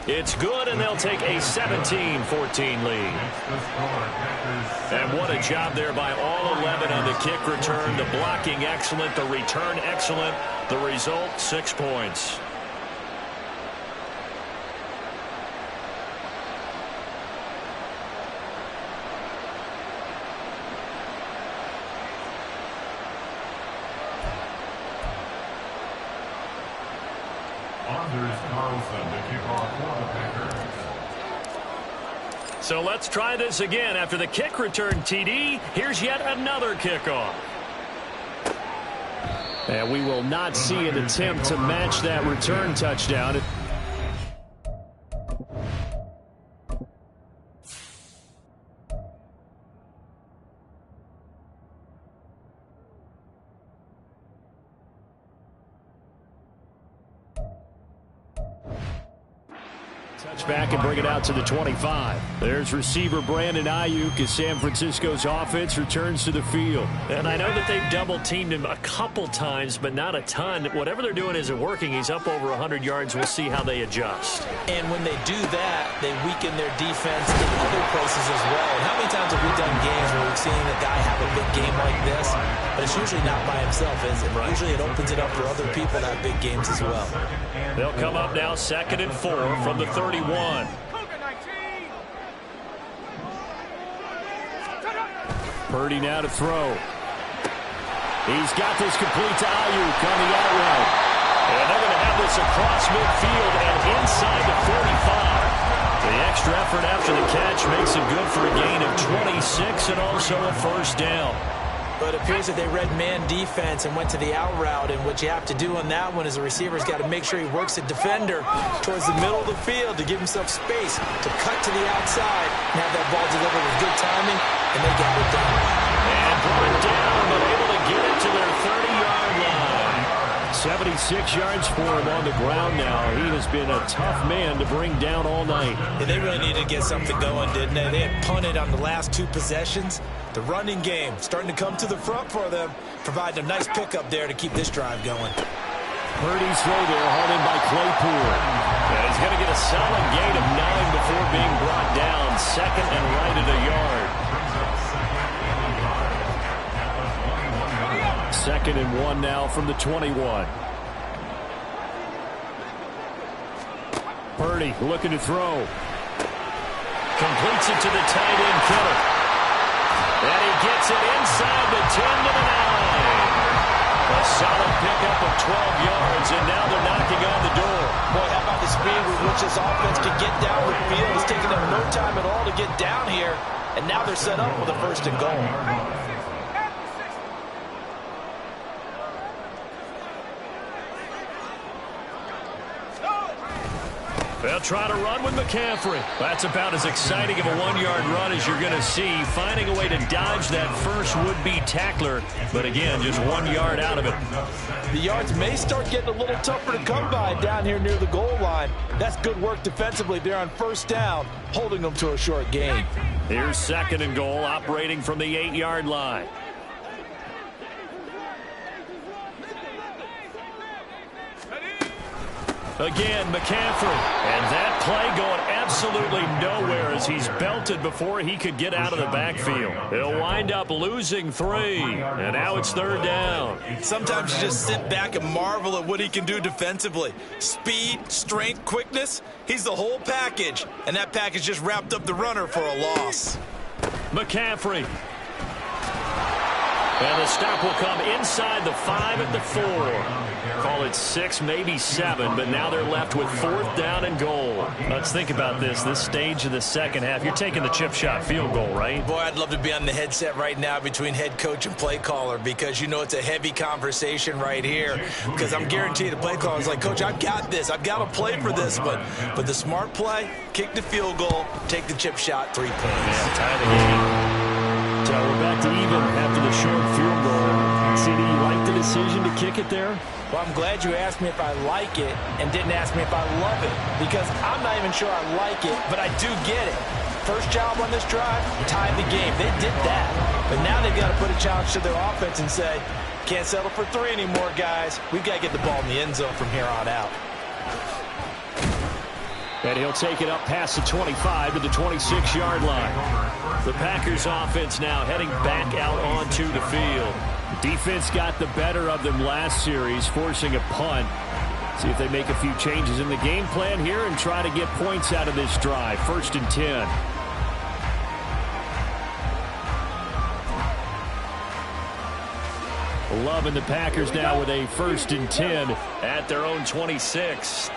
It's good, and they'll take a 17-14 lead. And what a job there by all 11 on the kick return. The blocking excellent, the return excellent. The result, 6 points. So let's try this again. After the kick return, TD, here's yet another kickoff. And we will not see an attempt to match that return touchdown. Back and bring it out to the 25. There's receiver Brandon Ayuk as San Francisco's offense returns to the field. And I know that they've double-teamed him a couple times, but not a ton. Whatever they're doing isn't working. He's up over 100 yards. We'll see how they adjust. And when they do that, they weaken their defense in other places as well. And how many times have we done games where we've seen a guy have a big game like this, but it's usually not by himself, is it? Right. Usually it opens it up for other people to have big games as well. They'll come up now 2nd and 4 from the 31. Purdy now to throw. He's got this complete to Ayuk on the out route. And they're going to have this across midfield and inside the 45. The extra effort after the catch makes it good for a gain of 26 and also a first down. But it appears that they read man defense and went to the out route. And what you have to do on that one is the receiver's got to make sure he works the defender towards the middle of the field to give himself space to cut to the outside and have that ball delivered with good timing, and they got it done. And brought down, but able to get it to their 30-yard line. 76 yards for him on the ground now. He has been a tough man to bring down all night. Yeah, they really needed to get something going, didn't they? They had punted on the last 2 possessions. The running game starting to come to the front for them, providing a nice pickup there to keep this drive going. Purdy's throw there, hauled in by Claypool. And he's going to get a solid gain of 9 before being brought down. Second and right at a yard. Second and 1 now from the 21. Purdy looking to throw. Completes it to the tight end, Kittle. And he gets it inside the 10 to the 9. A solid pickup of 12 yards, and now they're knocking on the door. Boy, how about the speed with which this offense can get down the field? It's taken them no time at all to get down here, and now they're set up with a first and goal. They'll try to run with McCaffrey. That's about as exciting of a 1-yard run as you're going to see. Finding a way to dodge that first would-be tackler. But again, just 1 yard out of it. The yards may start getting a little tougher to come by down here near the goal line. That's good work defensively there on first down, holding them to a short gain. Here's second and goal, operating from the 8-yard line. Again, McCaffrey. And that play going absolutely nowhere as he's belted before he could get out of the backfield. He'll wind up losing 3. And now it's third down. Sometimes you just sit back and marvel at what he can do defensively. Speed, strength, quickness. He's the whole package. And that package just wrapped up the runner for a loss. McCaffrey. And the stop will come inside the 5 at the 4. Call it 6, maybe 7, but now they're left with 4th down and goal. Let's think about this stage of the second half. You're taking the chip shot field goal, right? Boy, I'd love to be on the headset right now between head coach and play caller, because you know it's a heavy conversation right here. Because I'm guaranteed the play caller is like, Coach, I've got this. I've got to play for this. But the smart play, kick the field goal, take the chip shot, 3 points. Yeah, tie the game. So we're back to even after the short field goal. CD, you like the decision to kick it there? Well, I'm glad you asked me if I like it and didn't ask me if I love it, because I'm not even sure I like it, but I do get it. First job on this drive, tie the game. They did that. But now they've got to put a challenge to their offense and say, can't settle for 3 anymore, guys. We've got to get the ball in the end zone from here on out. And he'll take it up past the 25 to the 26-yard line. The Packers offense now heading back out onto the field. Defense got the better of them last series, forcing a punt. See if they make a few changes in the game plan here and try to get points out of this drive. 1st and 10. Love and the Packers now with a 1st and 10 at their own 26.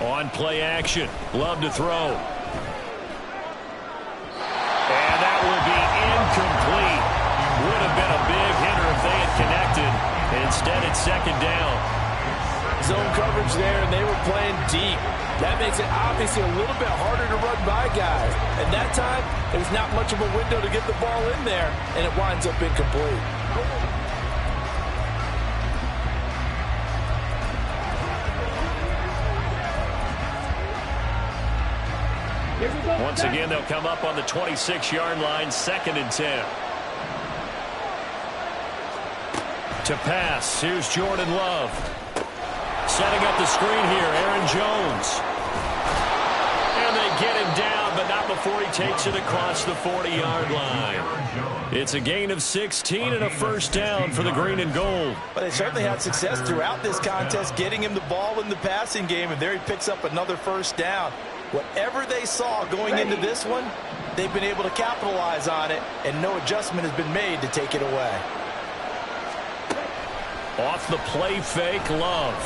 On play action. Love to throw. And that will be incomplete. Would have been a big hitter if they had connected. Instead, it's second down. Zone coverage there, and they were playing deep. That makes it obviously a little bit harder to run by guys. And that time, there's not much of a window to get the ball in there, and it winds up incomplete. Once again, they'll come up on the 26-yard line, 2nd and 10. To pass, here's Jordan Love. Setting up the screen here, Aaron Jones. And they get him down, but not before he takes it across the 40-yard line. It's a gain of 16 and a 1st down for the green and gold. But they certainly had success throughout this contest, getting him the ball in the passing game, and there he picks up another 1st down. Whatever they saw going into this one, they've been able to capitalize on it, and no adjustment has been made to take it away. Off the play fake, Love.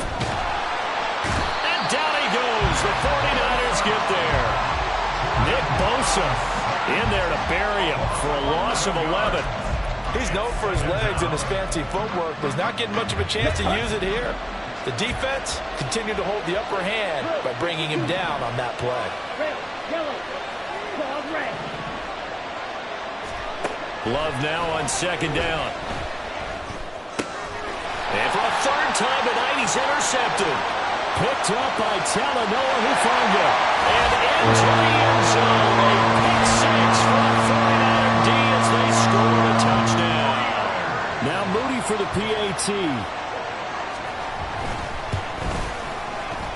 And down he goes. The 49ers get there. Nick Bosa in there to bury him for a loss of 11. He's known for his legs and his fancy footwork, but he's not getting much of a chance to use it here. The defense continued to hold the upper hand by bringing him down on that play. Love now on 2nd down. And for a 3rd time tonight, he's intercepted. Picked up by Talanoa Hufanga. And into the end zone. A pick 6 from 49er D as they score a touchdown. Now Moody for the PAT.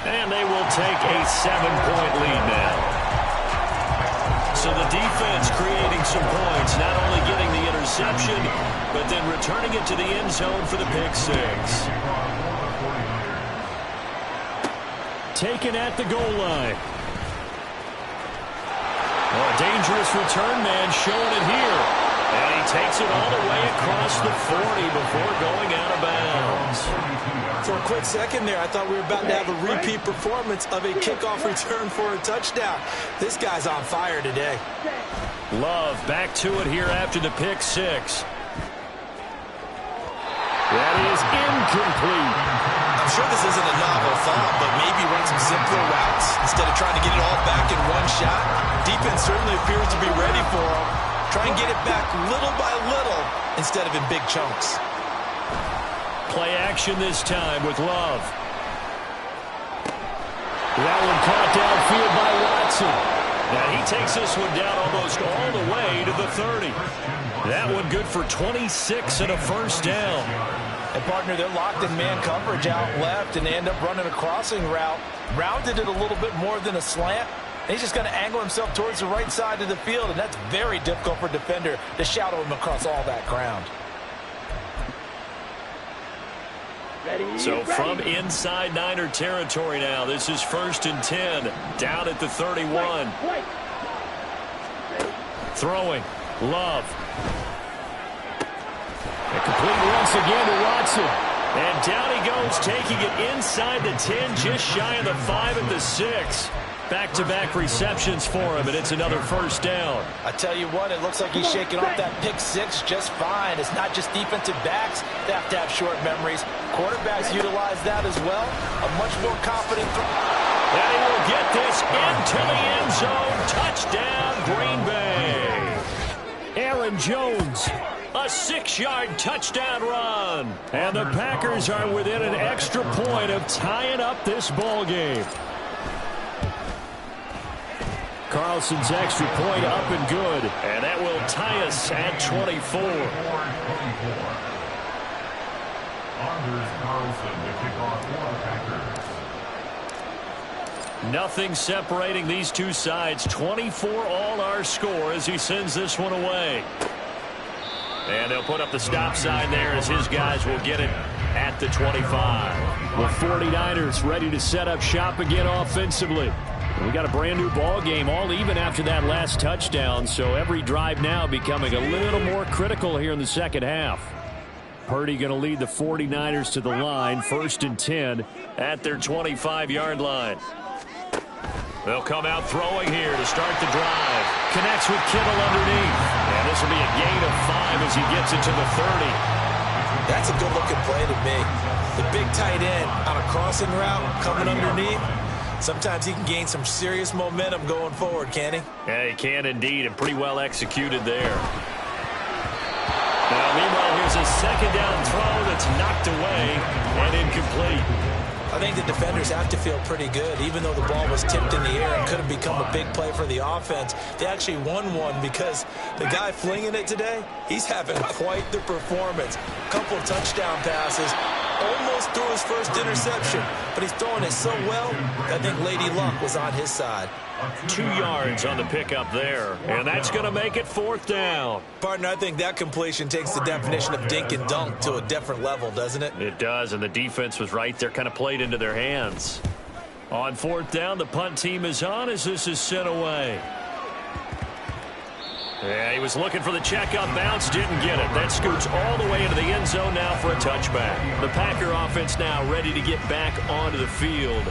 And they will take a 7-point lead now. So the defense creating some points, not only getting the interception, but then returning it to the end zone for the pick six. Taken at the goal line. Oh, a dangerous return man showing it here. And he takes it all the way across the 40 before going out of bounds. For a quick second there, I thought we were about to have a repeat performance of a kickoff return for a touchdown. This guy's on fire today. Love back to it here after the pick six. That is incomplete. I'm sure this isn't a novel thought, but maybe run some simpler routes instead of trying to get it all back in one shot. Defense certainly appears to be ready for him. Try and get it back little by little instead of in big chunks. Play action this time with Love. That one caught downfield by Watson. Now he takes this one down almost all the way to the 30. That one good for 26 and a first down. And, partner, they're locked in man coverage out left, and they end up running a crossing route. Rounded it a little bit more than a slant. And he's just going to angle himself towards the right side of the field, and that's very difficult for a defender to shadow him across all that ground. So from inside Niner territory now, this is 1st and 10, down at the 31. Throwing, Love. And complete once again to Watson. And down he goes, taking it inside the 10, just shy of the 5 at the 6. Back-to-back receptions for him, and it's another first down. I tell you what, it looks like he's shaking off that pick six just fine. It's not just defensive backs that have to have short memories. Quarterbacks utilize that as well. A much more confident throw. And he will get this into the end zone. Touchdown, Green Bay. Aaron Jones. A 6-yard touchdown run. And the Packers are within an extra point of tying up this ball game. Carlson's extra point up and good. And that will tie us at 24. Nothing separating these two sides. 24 all our score as he sends this one away. And they'll put up the stop sign there as his guys will get it at the 25. The 49ers ready to set up shop again offensively. We got a brand new ball game, all even after that last touchdown, so every drive now becoming a little more critical here in the second half. Purdy going to lead the 49ers to the line, 1st and 10 at their 25-yard line. They'll come out throwing here to start the drive. Connects with Kittle underneath. And this will be a gain of 5 as he gets it to the 30. That's a good-looking play to me. The big tight end on a crossing route coming underneath. Sometimes he can gain some serious momentum going forward, can he? Yeah, he can indeed, and pretty well executed there. Now, meanwhile, here's a second down throw that's knocked away and incomplete. I think the defenders have to feel pretty good. Even though the ball was tipped in the air and could have become a big play for the offense, they actually won one because the guy flinging it today, he's having quite the performance. A couple of touchdown passes, almost threw his first interception, but he's throwing it so well that I think Lady Luck was on his side. 2 yards on the pickup there, and that's going to make it 4th down. Partner, I think that completion takes the definition of dink and dunk to a different level, doesn't it? It does, and the defense was right there, kind of played into their hands. On 4th down, the punt team is on as this is sent away. Yeah, he was looking for the check-up bounce, didn't get it. That scoots all the way into the end zone now for a touchback. The Packer offense now ready to get back onto the field.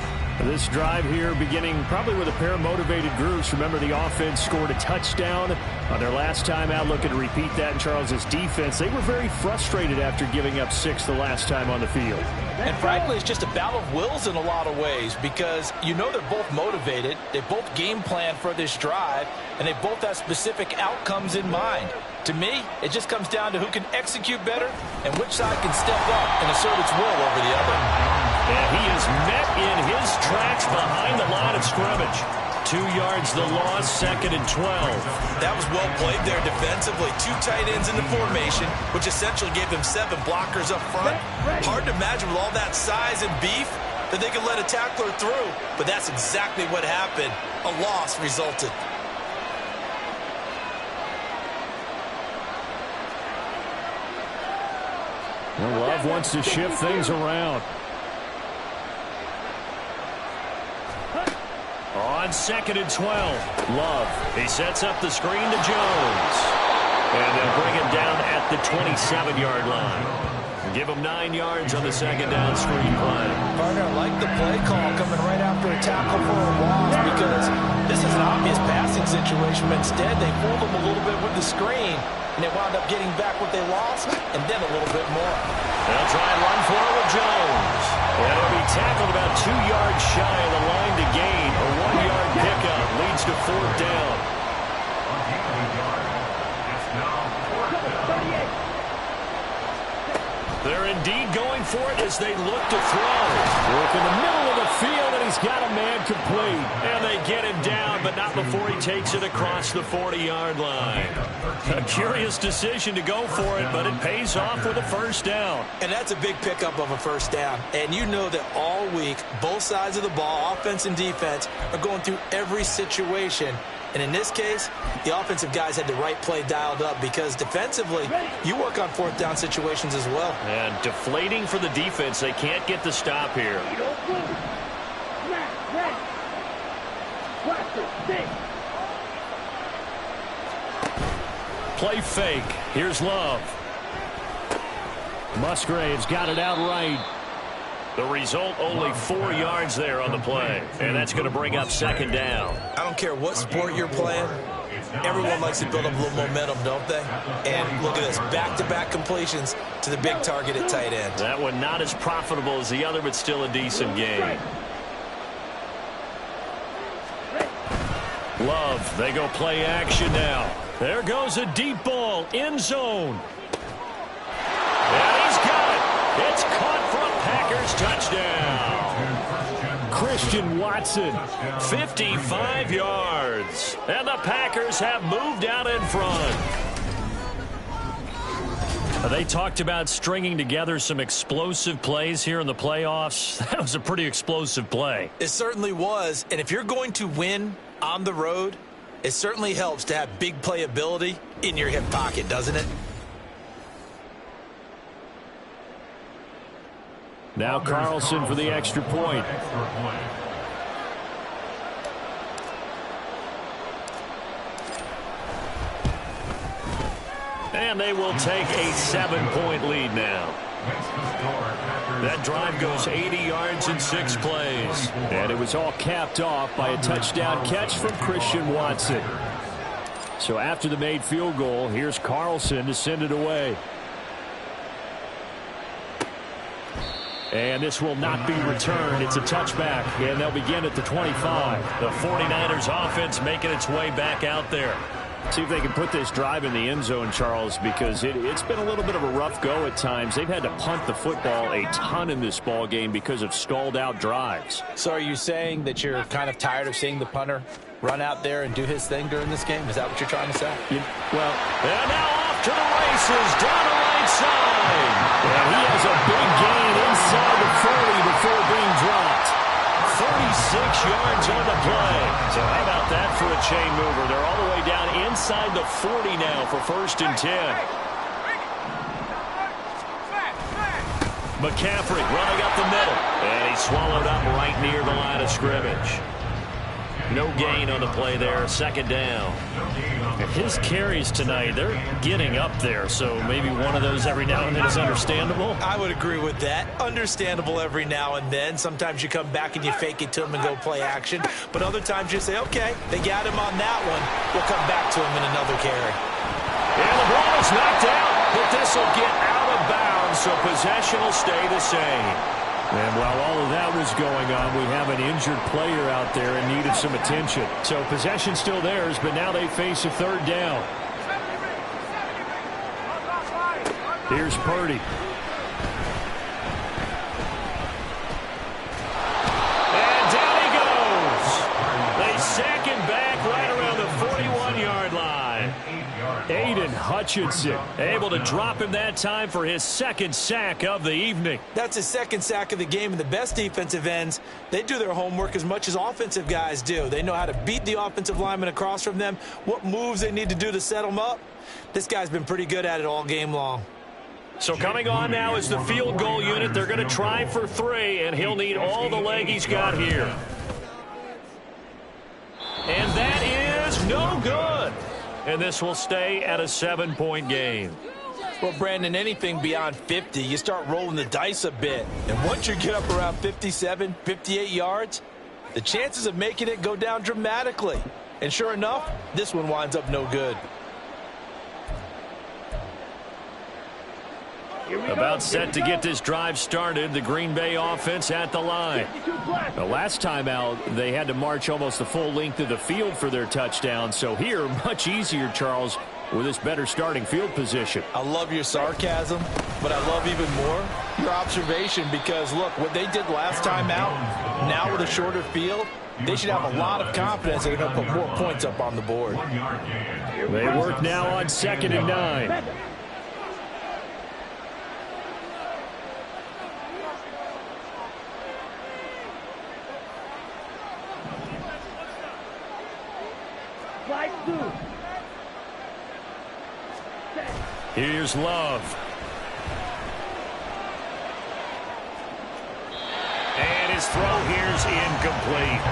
This drive here beginning probably with a pair of motivated groups. Remember, the offense scored a touchdown on their last time out, looking to repeat that in Charles's defense. They were very frustrated after giving up 6 the last time on the field. And frankly, it's just a battle of wills in a lot of ways because you know they're both motivated. They both game plan for this drive, and they both have specific outcomes in mind. To me, it just comes down to who can execute better and which side can step up and assert its will over the other. And he is met in his tracks behind the line of scrimmage. 2 yards the loss, 2nd and 12. That was well played there defensively. 2 tight ends in the formation, which essentially gave them 7 blockers up front. Hard to imagine with all that size and beef, that they could let a tackler through, but that's exactly what happened. A loss resulted. Well, Love wants to shift things around. On 2nd and 12, Love. He sets up the screen to Jones. And they'll bring him down at the 27-yard line. Give him 9 yards on the 2nd down screen play. Partner, I like the play call coming right after a tackle for a loss because this is an obvious passing situation, but instead they fooled him a little bit with the screen, and they wound up getting back what they lost and then a little bit more. They'll try and run for it with Jones. And he'll be tackled about 2 yards shy of the line to gain. A 1-yard pickup leads to 4th down. They're indeed going for it as they look to throw. Work in the middle of the field, and he's got a man complete. And they get him down, but not before he takes it across the 40-yard line. A curious decision to go for it, but it pays off with a 1st down. And that's a big pickup of a 1st down. And you know that all week, both sides of the ball, offense and defense, are going through every situation. And in this case, the offensive guys had the right play dialed up because defensively, you work on 4th down situations as well. And deflating for the defense. They can't get the stop here. Play fake. Here's Love. Musgrave's got it out right. The result, only 4 yards there on the play. And that's going to bring up 2nd down. I don't care what sport you're playing. Everyone likes to build up a little momentum, don't they? And look at this, back-to-back completions to the big target at tight end. That one not as profitable as the other, but still a decent game. Love, they go play action now. There goes a deep ball, end zone. And he's got it. It's caught for a Packers touchdown. Christian Watson. 55 yards. And the Packers have moved out in front. They talked about stringing together some explosive plays here in the playoffs. That was a pretty explosive play. It certainly was. And if you're going to win on the road, it certainly helps to have big playability in your hip pocket, doesn't it? Now Carlson for the extra point. And they will take a 7-point lead now. That drive goes 80 yards in 6 plays. And it was all capped off by a touchdown catch from Christian Watson. So after the made field goal, here's Carlson to send it away. And this will not be returned. It's a touchback, and they'll begin at the 25. The 49ers offense making its way back out there. See if they can put this drive in the end zone, Charles, because it's been a little bit of a rough go at times. They've had to punt the football a ton in this ball game because of stalled out drives. So are you saying that you're kind of tired of seeing the punter run out there and do his thing during this game? Is that what you're trying to say? Well, and now off to the races down the right side. And he has a big gain inside the 40 before being dropped. 36 yards on the play. So how about that for a chain mover? They're all the way down inside the 40 now for 1st and 10. McCaffrey running up the middle. And he's swallowed up right near the line of scrimmage. No gain on the play there. 2nd down. His carries tonight, they're getting up there, so maybe one of those every now and then is understandable. I would agree with that. Understandable every now and then. Sometimes you come back and you fake it to him and go play action. But other times you say, okay, they got him on that one. We'll come back to him in another carry. And the ball is knocked out, but this will get out of bounds, so possession will stay the same. And while all of that was going on, we have an injured player out there in need of some attention. So possession still theirs, but now they face a 3rd down. Here's Purdy. And down he goes. They sack him back right around the 41-yard line. Aiden Hutchinson Able to drop him that time for his second sack of the evening. That's his second sack of the game, and the best defensive ends, they do their homework as much as offensive guys do. They know how to beat the offensive lineman across from them, what moves they need to do to set them up. This guy's been pretty good at it all game long. So coming on now is the field goal unit. They're going to try for 3, and he'll need all the leg he's got here. And that is no good. And this will stay at a 7-point game. Well, Brandon, anything beyond 50, you start rolling the dice a bit. And once you get up around 57, 58 yards, the chances of making it go down dramatically. And sure enough, this one winds up no good. About set to get this drive started. The Green Bay offense at the line. The last time out, they had to march almost the full length of the field for their touchdown. So here, much easier, Charles, with this better starting field position. I love your sarcasm, but I love even more your observation because, look, what they did last time out, now with a shorter field, they should have a lot of confidence they're going to put more points up on the board. They work now on 2nd and 9. Here's Love. And his throw here's incomplete.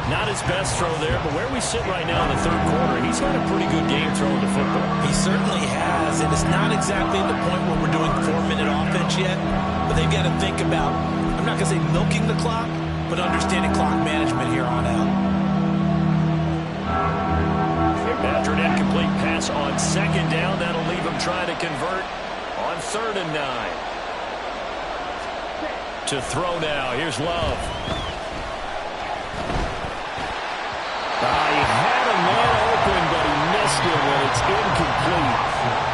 Not his best throw there, but where we sit right now in the 3rd quarter, he's had a pretty good game throwing the football. He certainly has, and it's not exactly the point where we're doing 4-minute offense yet, but they've got to think about, I'm not going to say milking the clock, but understanding clock management here on out. After an incomplete pass on 2nd down, that'll leave him trying to convert on 3rd and 9. To throw now, here's Love. He had a man open, but he missed him, and it's incomplete.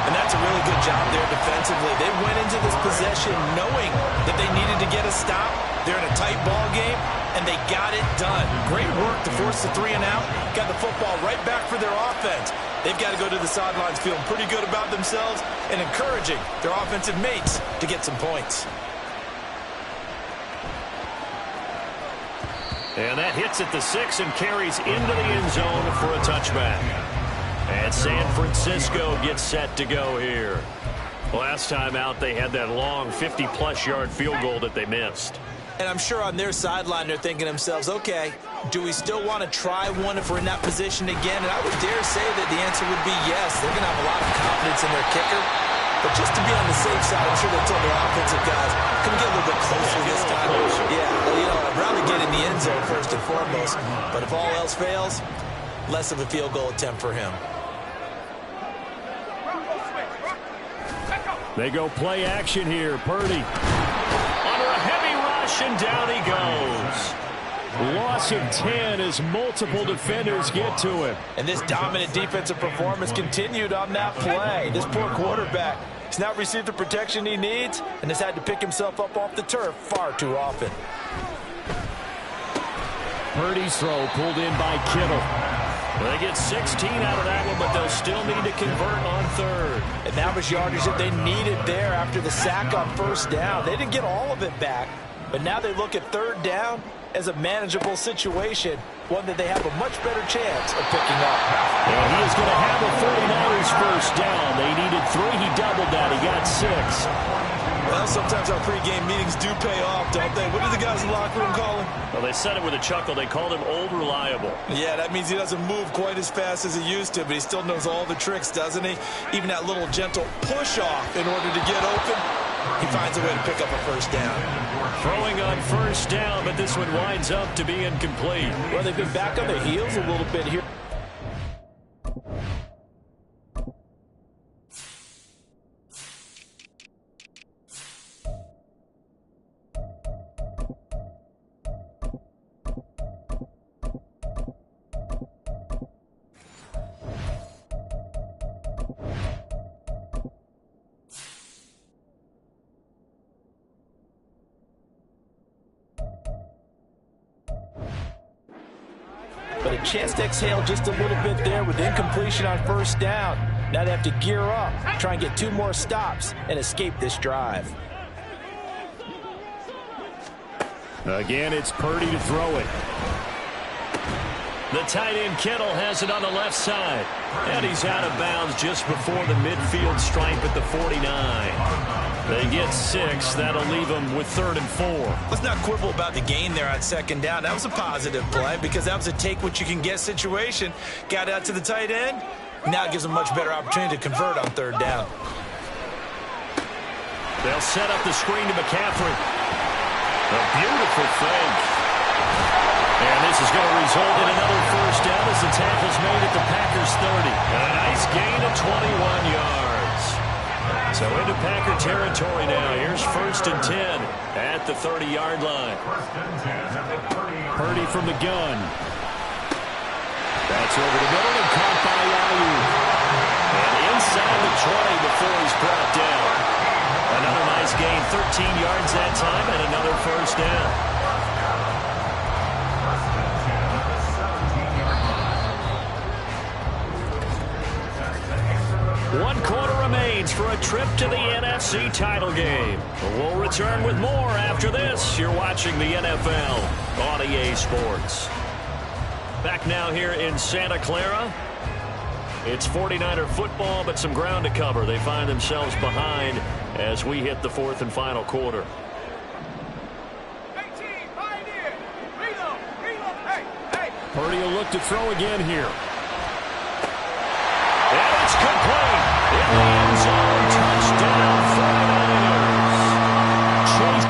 And that's a really good job there defensively. They went into this possession knowing that they needed to get a stop. They're in a tight ball game, and they got it done. Great work to force the 3 and out. Got the football right back for their offense. They've got to go to the sidelines feeling pretty good about themselves and encouraging their offensive mates to get some points. And that hits at the 6 and carries into the end zone for a touchback. And San Francisco gets set to go here. Last time out, they had that long 50-plus yard field goal that they missed. And I'm sure on their sideline they're thinking to themselves, okay, do we still want to try one if we're in that position again? And I would dare say that the answer would be yes. They're going to have a lot of confidence in their kicker. But just to be on the safe side, I'm sure they told their offensive guys, can we get a little bit closer this time? Yeah, I'd rather get in the end zone first and foremost. But if all else fails, less of a field goal attempt for him. They go play action here. Purdy. Under a heavy rush, and down he goes. Loss of 10 as multiple defenders get to him. And this dominant defensive performance continued on that play. This poor quarterback has not received the protection he needs and has had to pick himself up off the turf far too often. Purdy's throw pulled in by Kittle. Well, they get 16 out of that one, but they'll still need to convert on 3rd. And that was yardage that they needed there after the sack on 1st down. They didn't get all of it back, but now they look at 3rd down as a manageable situation, one that they have a much better chance of picking up. And he is going to have a 49ers 1st down. They needed 3. He doubled that. He got 6. Well, sometimes our pregame meetings do pay off, don't they? What do the guys in the locker room call him? Well, they said it with a chuckle. They called him Old Reliable. Yeah, that means he doesn't move quite as fast as he used to, but he still knows all the tricks, doesn't he? Even that little gentle push-off in order to get open, he finds a way to pick up a 1st down. Throwing on 1st down, but this one winds up to be incomplete. Well, they've been back on their heels a little bit here. But a chance to exhale just a little bit there with incompletion on 1st down. Now they have to gear up, try and get 2 more stops, and escape this drive. Again, it's Purdy to throw it. The tight end Kittle has it on the left side. And he's out of bounds just before the midfield stripe at the 49. They get 6. That'll leave them with 3rd and 4. Let's not quibble about the gain there on 2nd down. That was a positive play because that was a take-what-you-can-get situation. Got out to the tight end. Now it gives them a much better opportunity to convert on 3rd down. They'll set up the screen to McCaffrey. A beautiful fake. And this is going to result in another 1st down as the tackle's made at the Packers 30. And a nice gain of 21 yards. So into Packer territory now. Here's 1st and 10 at the 30-yard line. Purdy from the gun. That's over the middle and caught by Ayuk. And inside the 20 before he's brought down. Another nice gain, 13 yards that time, and another 1st down. 1 quarter remains for a trip to the NFC title game. We'll return with more after this. You're watching the NFL on EA Sports. Back now here in Santa Clara. It's 49er football, but some ground to cover. They find themselves behind as we hit the 4th and final quarter. Purdy will look to throw again here. And it's complete. In the end zone, touchdown 49ers. Chase.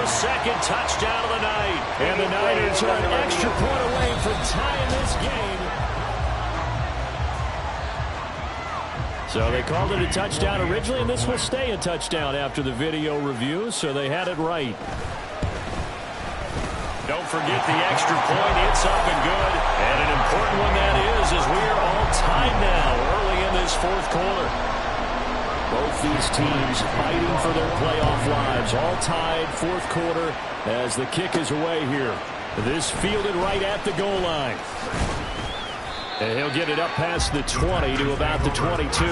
Second touchdown of the night. And the Niners are an extra point away from tying this game. So they called it a touchdown originally, and this will stay a touchdown after the video review, so they had it right. Don't forget the extra point. It's up and good. And an important one that is, as we are all tied now early in this 4th quarter. Both these teams fighting for their playoff lives. All tied, 4th quarter, as the kick is away here. This fielded right at the goal line. And he'll get it up past the 20 to about the 22.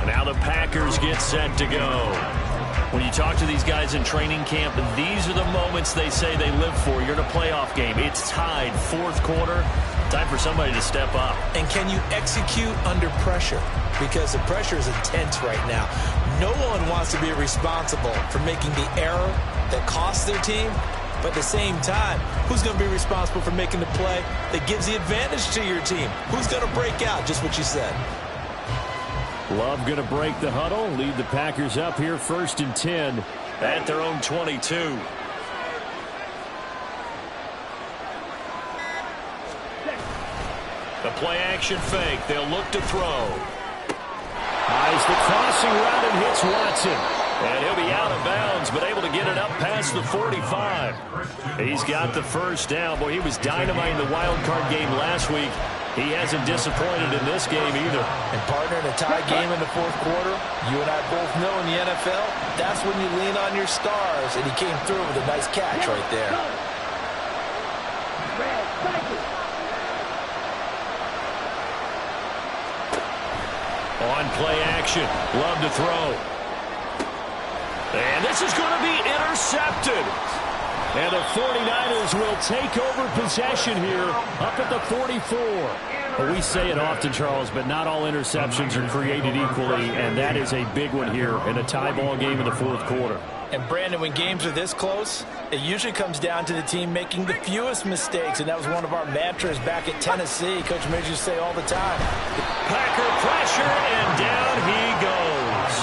Now the Packers get set to go. When you talk to these guys in training camp, these are the moments they say they live for. You're in a playoff game. It's tied, 4th quarter. Time for somebody to step up. And can you execute under pressure? Because the pressure is intense right now. No one wants to be responsible for making the error that costs their team. But at the same time, who's going to be responsible for making the play that gives the advantage to your team? Who's going to break out? Just what you said. Love going to break the huddle, lead the Packers up here 1st and 10 at their own 22. The play action fake. They'll look to throw. Eyes the crossing route and hits Watson. And he'll be out of bounds, but able to get it up past the 45. He's got the 1st down. Boy, he was dynamite in the wild card game last week. He hasn't disappointed in this game either. And partner, in a tie game in the 4th quarter, you and I both know in the NFL, that's when you lean on your stars. And he came through with a nice catch right there. On play action, Love to throw. And this is going to be intercepted. And the 49ers will take over possession here up at the 44. Well, we say it often, Charles, but not all interceptions are created equally, and that is a big one here in a tie ball game in the 4th quarter. And, Brandon, when games are this close, it usually comes down to the team making the fewest mistakes, and that was one of our mantras back at Tennessee. Coach Midge used to say all the time. Packer pressure, and down he goes.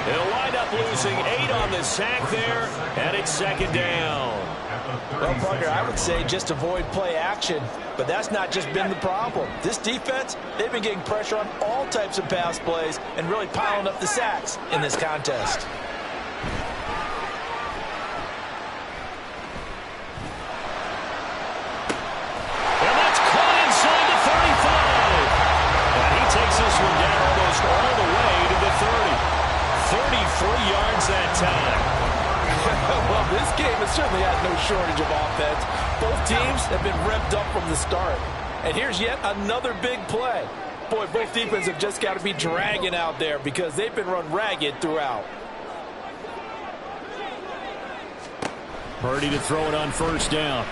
He'll wind up losing 8 on the sack there, and it's 2nd down. Well, partner, I would say just avoid play action, but that's not just been the problem. This defense, they've been getting pressure on all types of pass plays and really piling up the sacks in this contest. time. Well, this game has certainly had no shortage of offense. Both teams have been revved up from the start. And here's yet another big play. Boy, both defenses have just got to be dragging out there because they've been run ragged throughout. Purdy to throw it on first down.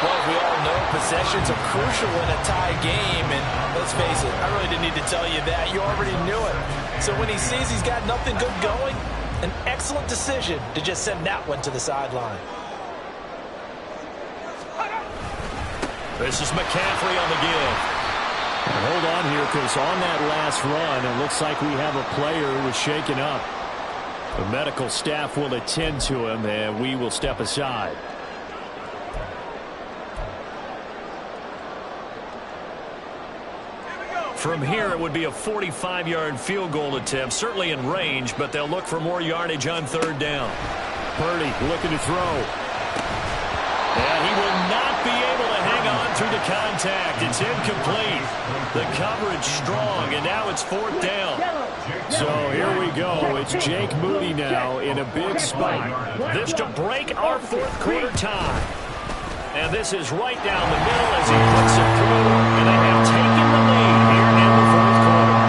Well, as we all know, possessions are crucial in a tie game. And let's face it, I really didn't need to tell you that. You already knew it. So when he sees he's got nothing good going, an excellent decision to just send that one to the sideline. This is McCaffrey on the give. And hold on here, because on that last run, it looks like we have a player who was shaken up. The medical staff will attend to him, and we will step aside. From here, it would be a 45-yard field goal attempt, certainly in range, but they'll look for more yardage on third down. Purdy looking to throw. And he will not be able to hang on through the contact. It's incomplete. The coverage strong, and now it's fourth down. So here we go. It's Jake Moody now in a big spot. This to break our fourth quarter tie. And this is right down the middle as he puts it through, and they have taken the lead here in the fourth quarter.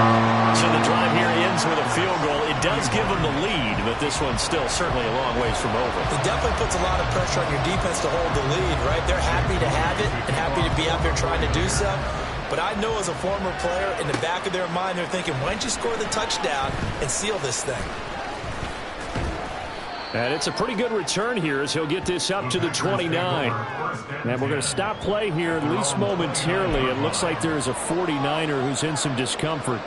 So the drive here ends with a field goal. It does give them the lead, but this one's still certainly a long ways from over. It definitely puts a lot of pressure on your defense to hold the lead, right? They're happy to have it and happy to be out there trying to do so. But I know as a former player, in the back of their mind, they're thinking, why don't you score the touchdown and seal this thing? And it's a pretty good return here as he'll get this up to the 29. And we're going to stop play here, at least momentarily. It looks like there's a 49er who's in some discomfort.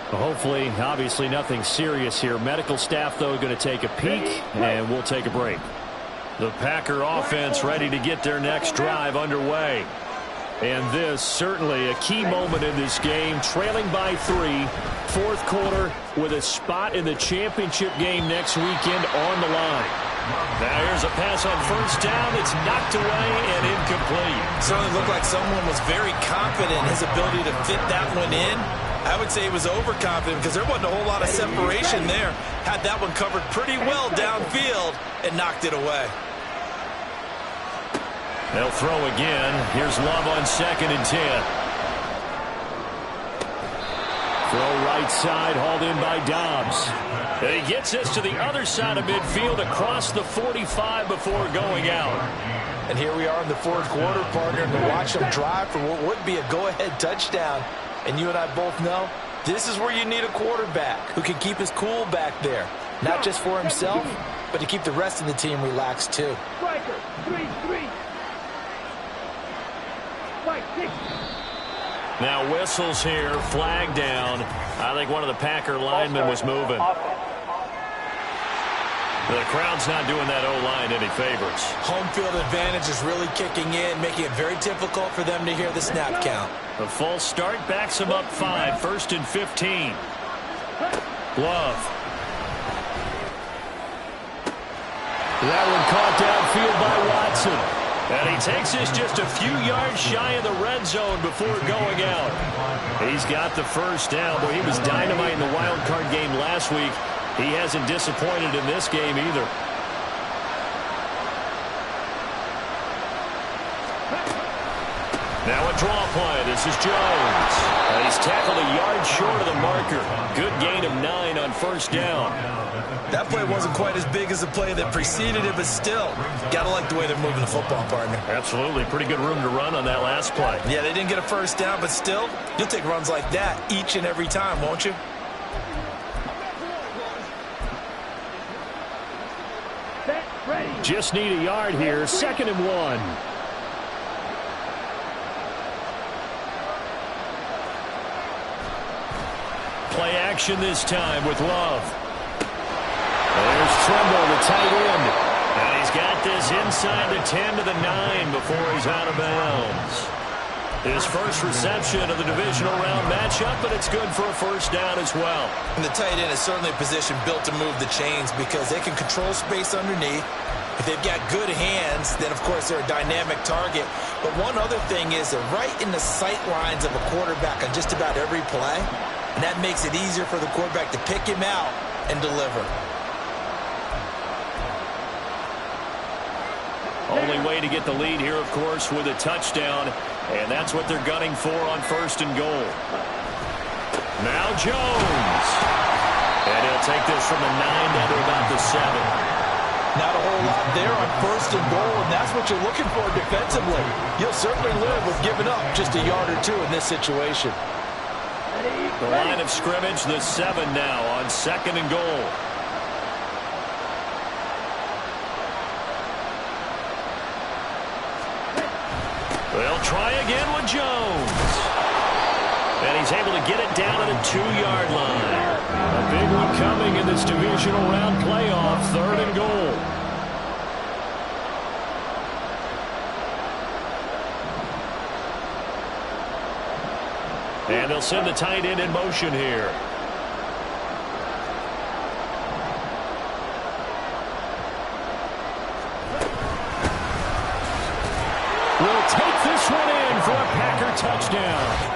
Hopefully, obviously, nothing serious here. Medical staff, though, going to take a peek, and we'll take a break. The Packer offense ready to get their next drive underway. And this, certainly a key moment in this game, trailing by 3, fourth quarter, with a spot in the championship game next weekend on the line. Now here's a pass on first down. It's knocked away and incomplete. Certainly looked like someone was very confident in his ability to fit that one in. I would say he was overconfident because there wasn't a whole lot of separation there. Had that one covered pretty well downfield and knocked it away. They'll throw again. Here's Love on 2nd and 10. Throw right side, hauled in by Dobbs. And he gets this to the other side of midfield across the 45 before going out. And here we are in the fourth quarter, partner, to watch them drive for what would be a go-ahead touchdown. And you and I both know this is where you need a quarterback who can keep his cool back there. Not just for himself, but to keep the rest of the team relaxed too. Striker, 3-3. Now whistles here, flag down. I think one of the Packer linemen was moving. The crowd's not doing that O-line any favors. Home field advantage is really kicking in, making it very difficult for them to hear the snap count. The false start backs them up 5, 1st and 15. Love. That one caught downfield by Watson. And he takes this just a few yards shy of the red zone before going out. He's got the first down. Boy, he was dynamite in the wild card game last week. He hasn't disappointed in this game either. Now a draw play. This is Jones. And he's tackled a yard short of the marker. Good gain of 9 on first down. That play wasn't quite as big as the play that preceded it, but still, gotta like the way they're moving the football, partner. Absolutely. Pretty good room to run on that last play. Yeah, they didn't get a first down, but still, you'll take runs like that each and every time, won't you? Just need a yard here. 2nd and 1. Play action this time with Love. There's Tremble, the tight end. And he's got this inside the 10 to the 9 before he's out of bounds. His first reception of the divisional round matchup, but it's good for a first down as well. And the tight end is certainly a position built to move the chains because they can control space underneath. If they've got good hands, then, of course, they're a dynamic target. But one other thing is they're right in the sight lines of a quarterback on just about every play. and that makes it easier for the quarterback to pick him out and deliver. Only way to get the lead here, of course, with a touchdown, and that's what they're gunning for on 1st and goal. Now Jones. And he'll take this from the 9 down to about the 7. Not a whole lot there on 1st and goal, and that's what you're looking for defensively. You'll certainly live with giving up just a yard or 2 in this situation. The line of scrimmage, the 7 now on 2nd and goal. They'll try again with Jones. And he's able to get it down at the 2-yard line. A big one coming in this divisional round playoff, 3rd and goal. And they'll send the tight end in motion here. Will take this one in for a Packer touchdown.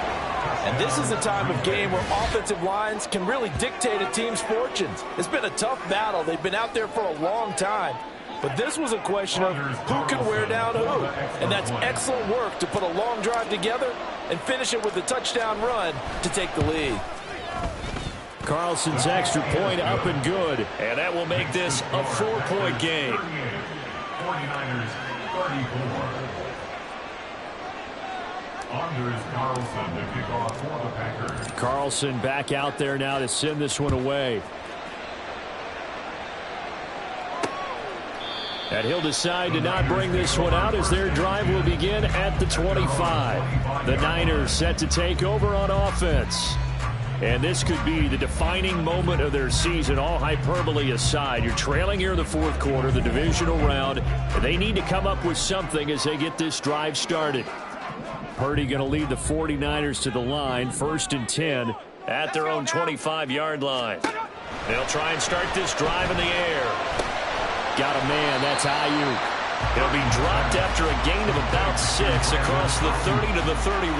And this is a time of game where offensive lines can really dictate a team's fortunes. It's been a tough battle. They've been out there for a long time. But this was a question of who can wear down who. And that's excellent work to put a long drive together and finish it with a touchdown run to take the lead. Carlson's extra point up and good. And that will make this a 4-point game. 49ers 34. Anders Carlson to kick off for the Packers. Carlson back out there now to send this one away. And he'll decide to not bring this one out as their drive will begin at the 25. The Niners set to take over on offense. And this could be the defining moment of their season, all hyperbole aside. You're trailing here in the 4th quarter, the divisional round. And they need to come up with something as they get this drive started. Purdy going to lead the 49ers to the line, 1st and 10 at their own 25-yard line. They'll try and start this drive in the air. Got a man, that's Ayuk. He'll be dropped after a gain of about 6 across the 30 to the 31.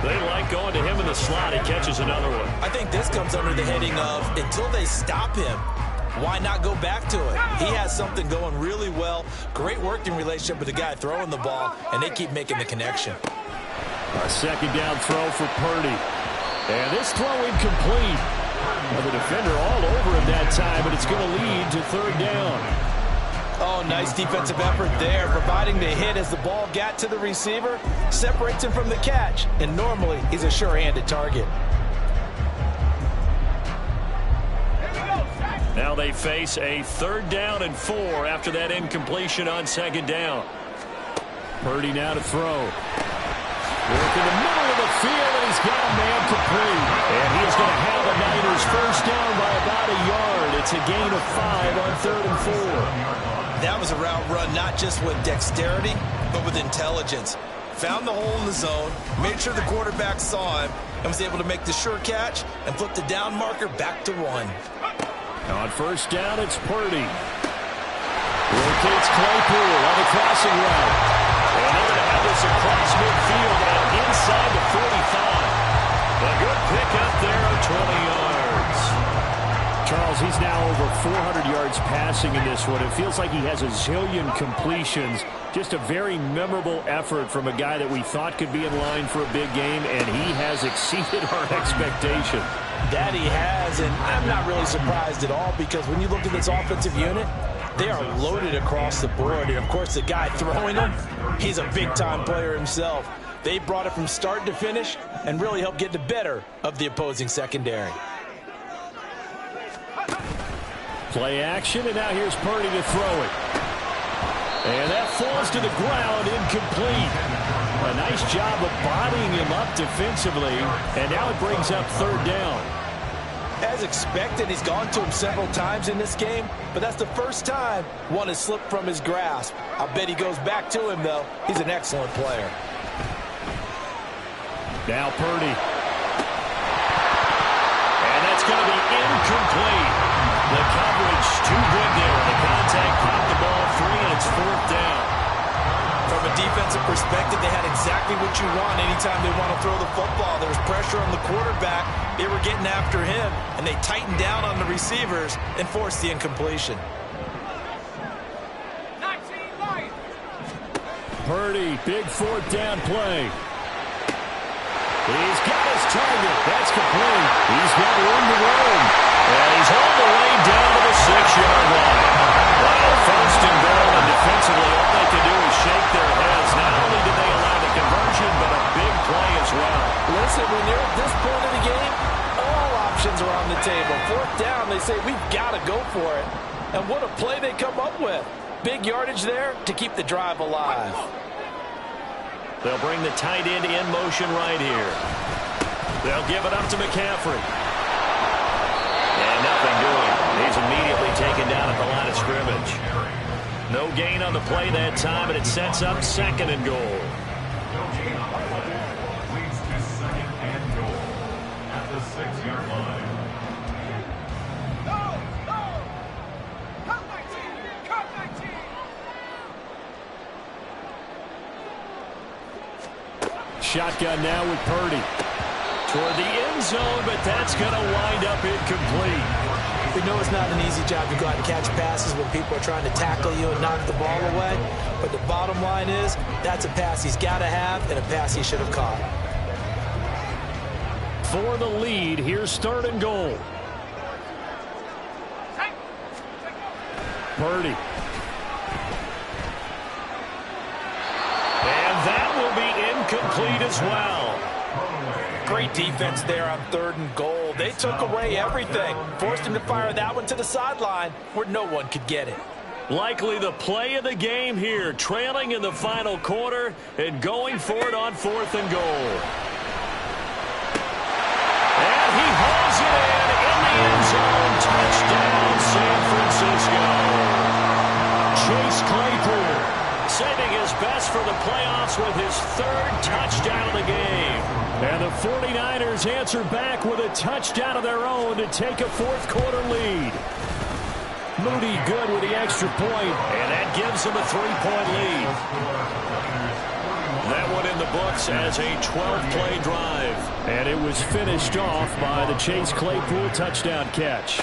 They like going to him in the slot. He catches another one. I think this comes under the heading of until they stop him, why not go back to it? He has something going really well. Great working relationship with the guy throwing the ball, and they keep making the connection. A 2nd down throw for Purdy. And this throw incomplete. Well, the defender all over him that time, but it's going to lead to 3rd down. Oh, nice defensive effort there, providing the hit as the ball got to the receiver, separates him from the catch, and normally he's a sure-handed target. Now they face a 3rd down and 4 after that incompletion on 2nd down. Purdy now to throw. Work in the middle of the field, and he's got a man complete. And he is going to have the Niners 1st down by about a yard. It's a gain of 5 on 3rd and 4. That was a route run not just with dexterity, but with intelligence. Found the hole in the zone, made sure the quarterback saw him, and was able to make the sure catch and flip the down marker back to 1. On 1st down, it's Purdy. Rotates Claypool on the crossing route. And they're going to have this across midfield and inside the 45. A good pick up there of 20 yards. Charles, he's now over 400 yards passing in this one. It feels like he has a zillion completions. Just a very memorable effort from a guy that we thought could be in line for a big game, and he has exceeded our expectation. That he has, and I'm not really surprised at all because when you look at this offensive unit, they are loaded across the board. And, of course, the guy throwing them, he's a big-time player himself. They brought it from start to finish and really helped get the better of the opposing secondary. Play action, and now here's Purdy to throw it. And that falls to the ground, incomplete. A nice job of bodying him up defensively, and now it brings up 3rd down. As expected, he's gone to him several times in this game, but that's the first time one has slipped from his grasp. I bet he goes back to him, though. He's an excellent player. Now Purdy. And that's going to be incomplete. The coverage too good there. The contact popped the ball free, and it's 4th down. From a defensive perspective, they had exactly what you want anytime they want to throw the football. There was pressure on the quarterback. They were getting after him, and they tightened down on the receivers and forced the incompletion. Purdy, big fourth down play. He's got his target. That's complete. He's got room to roam. And he's on the way down to the 6-yard line. Well, first and goal, and defensively, all they can do is shake their heads. Not only did they allow the conversion, but a big play as well. Listen, when you're at this point of the game, all options are on the table. Fourth down, they say, we've got to go for it. And what a play they come up with. Big yardage there to keep the drive alive. They'll bring the tight end in motion right here. They'll give it up to McCaffrey. And nothing doing. He's immediately taken down at the line of scrimmage. No gain on the play that time, and it sets up second and goal. Leads to second and goal at the 6-yard line. Shotgun now with Purdy. Toward the end zone, but that's going to wind up incomplete. We know it's not an easy job to go out and catch passes when people are trying to tackle you and knock the ball away. But the bottom line is, that's a pass he's got to have and a pass he should have caught. For the lead, here's third and goal. Purdy. And that will be incomplete as well. Great defense there on third and goal. They took away everything. Forced him to fire that one to the sideline where no one could get it. Likely the play of the game here, trailing in the final quarter and going for it on fourth and goal. And he hauls it in the end zone. Touchdown, San Francisco. Chase Claypool saving his best for the playoffs with his third touchdown of the game. And the 49ers answer back with a touchdown of their own to take a fourth quarter lead. Moody good with the extra point. And that gives him a 3-point lead. That one in the books as a 12-play drive. And it was finished off by the Chase Claypool touchdown catch.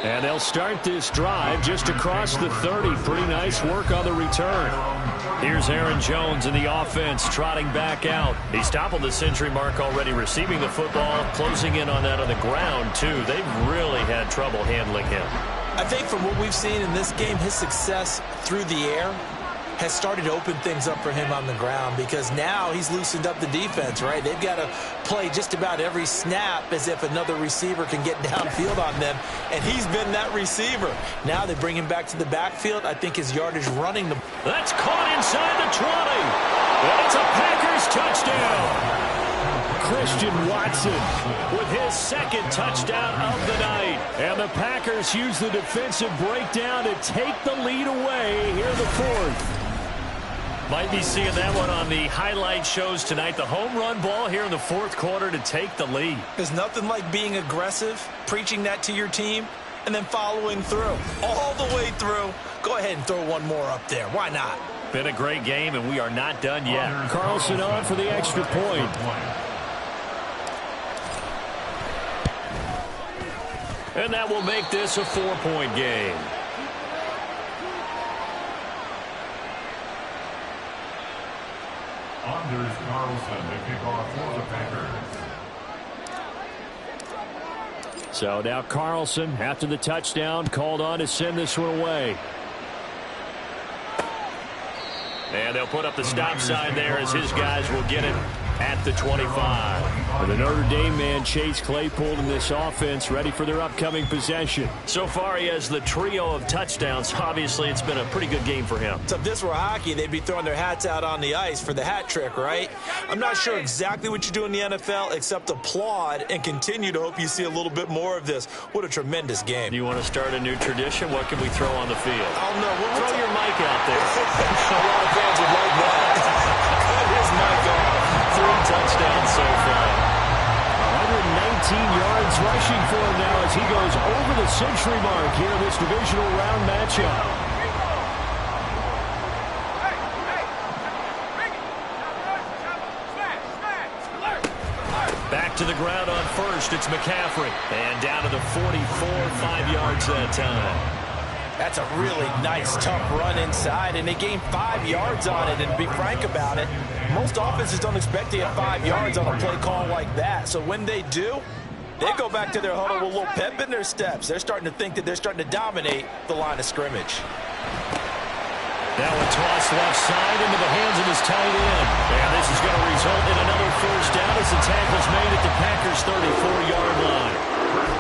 And they'll start this drive just across the 30. Pretty nice work on the return. Here's Aaron Jones in the offense trotting back out. He's toppled the century mark already, receiving the football, closing in on that on the ground, too. They've really had trouble handling him. I think from what we've seen in this game, his success through the air has started to open things up for him on the ground because now he's loosened up the defense, right? They've got to play just about every snap as if another receiver can get downfield on them, and he's been that receiver. Now they bring him back to the backfield. I think his yardage running the... That's caught inside the 20. And it's a Packers touchdown. Christian Watson with his second touchdown of the night. And the Packers use the defensive breakdown to take the lead away here in the fourth. Might be seeing that one on the highlight shows tonight. The home run ball here in the fourth quarter to take the lead. There's nothing like being aggressive, preaching that to your team, and then following through. All the way through. Go ahead and throw one more up there. Why not? Been a great game, and we are not done yet. Carlson on for the extra point. And that will make this a 4-point game. Anders Carlson to kick off for the Packers. So now Carlson, after the touchdown, called on to send this one away. And they'll put up the stop sign there as his guys will get it at the 25. For the Notre Dame man, Chase Claypool in this offense, ready for their upcoming possession. So far, he has the trio of touchdowns. Obviously, it's been a pretty good game for him. So if this were hockey, they'd be throwing their hats out on the ice for the hat trick, right? I'm not sure exactly what you do in the NFL except applaud and continue to hope you see a little bit more of this. What a tremendous game. Do you want to start a new tradition? What can we throw on the field? Oh, no. Throw your mic out there. A lot of fans would like that. Cut his mic off. 3 touchdowns so far. 119 yards rushing for him now as he goes over the century mark here in this divisional round matchup. Back to the ground on first. It's McCaffrey. And down to the 44, 5 yards that time. That's a really nice, tough run inside, and they gained 5 yards on it. And to be frank about it, most offenses don't expect to get 5 yards on a play call like that. So when they do, they go back to their huddle with a little pep in their steps. They're starting to think that they're starting to dominate the line of scrimmage. Now a toss left side into the hands of his tight end. And this is going to result in another first down as the tackle's made at the Packers' 34-yard line.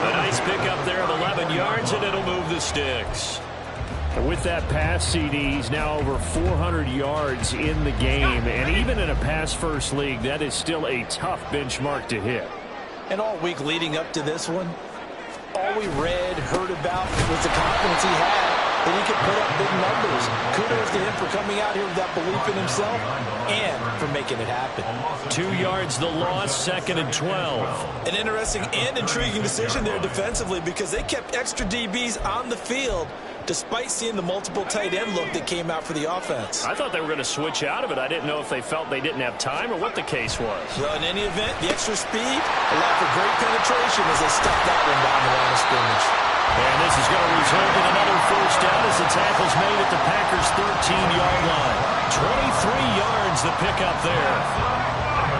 A nice pickup there of 11 yards, and it'll move the sticks. And with that pass, CD, he's now over 400 yards in the game. And even in a pass-first league, that is still a tough benchmark to hit. And all week leading up to this one, all we read, heard about was the confidence he had that he could put up big numbers. Kudos to him for coming out here with that belief in himself and for making it happen. 2 yards the loss, 2nd and 12. An interesting and intriguing decision there defensively because they kept extra DBs on the field despite seeing the multiple tight end look that came out for the offense. I thought they were going to switch out of it. I didn't know if they felt they didn't have time or what the case was. Well, in any event, the extra speed allowed for great penetration as they stuck that one down the line of scrimmage. And this is going to result in another first down as the tackle's made at the Packers' 13-yard line. 23 yards the pickup there.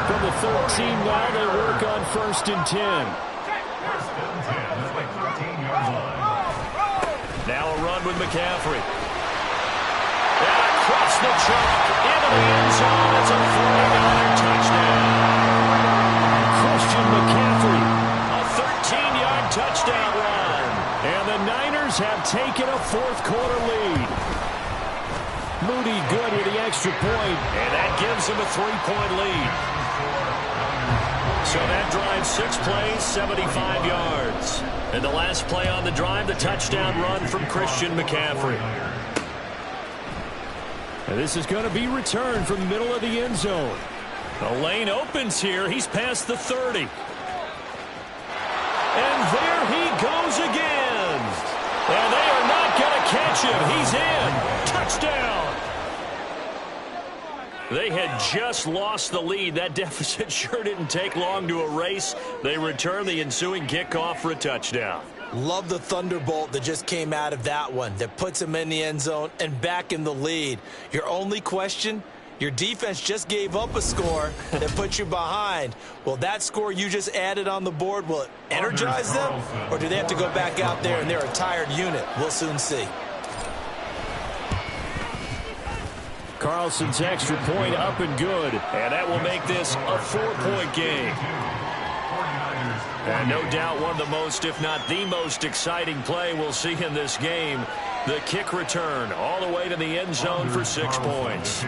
From the 13 now, they work on 1st and 10. Now a run with McCaffrey. And across the chalk into the end zone. It's a 49er touchdown. Christian McCaffrey. A 13-yard touchdown run. And the Niners have taken a fourth-quarter lead. Moody good with the extra point. And that gives him a 3-point lead. So that drive, 6 plays, 75 yards. And the last play on the drive, the touchdown run from Christian McCaffrey. And this is going to be returned from the middle of the end zone. The lane opens here. He's past the 30. And there he goes again. And they are not going to catch him. He's in. Touchdown. They had just lost the lead. That deficit sure didn't take long to erase. They return the ensuing kickoff for a touchdown. Love the thunderbolt that just came out of that one that puts him in the end zone and back in the lead. Your only question, your defense just gave up a score that put you behind. Well, that score you just added on the board, will it energize them? Or do they have to go back out there and they're a tired unit? We'll soon see. Carlson's extra point up and good. And that will make this a 4-point game. And no doubt one of the most, if not the most exciting play we'll see in this game. The kick return all the way to the end zone for 6 points.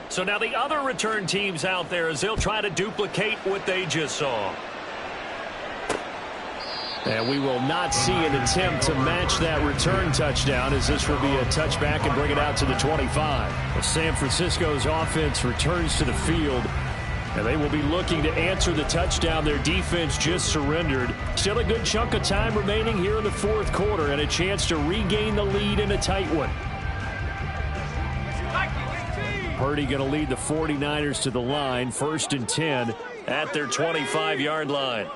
So now the other return teams out there as they'll try to duplicate what they just saw. And we will not see an attempt to match that return touchdown as this will be a touchback and bring it out to the 25. Well, San Francisco's offense returns to the field, and they will be looking to answer the touchdown their defense just surrendered. Still a good chunk of time remaining here in the fourth quarter and a chance to regain the lead in a tight one. Purdy going to lead the 49ers to the line, 1st and 10 at their 25-yard line.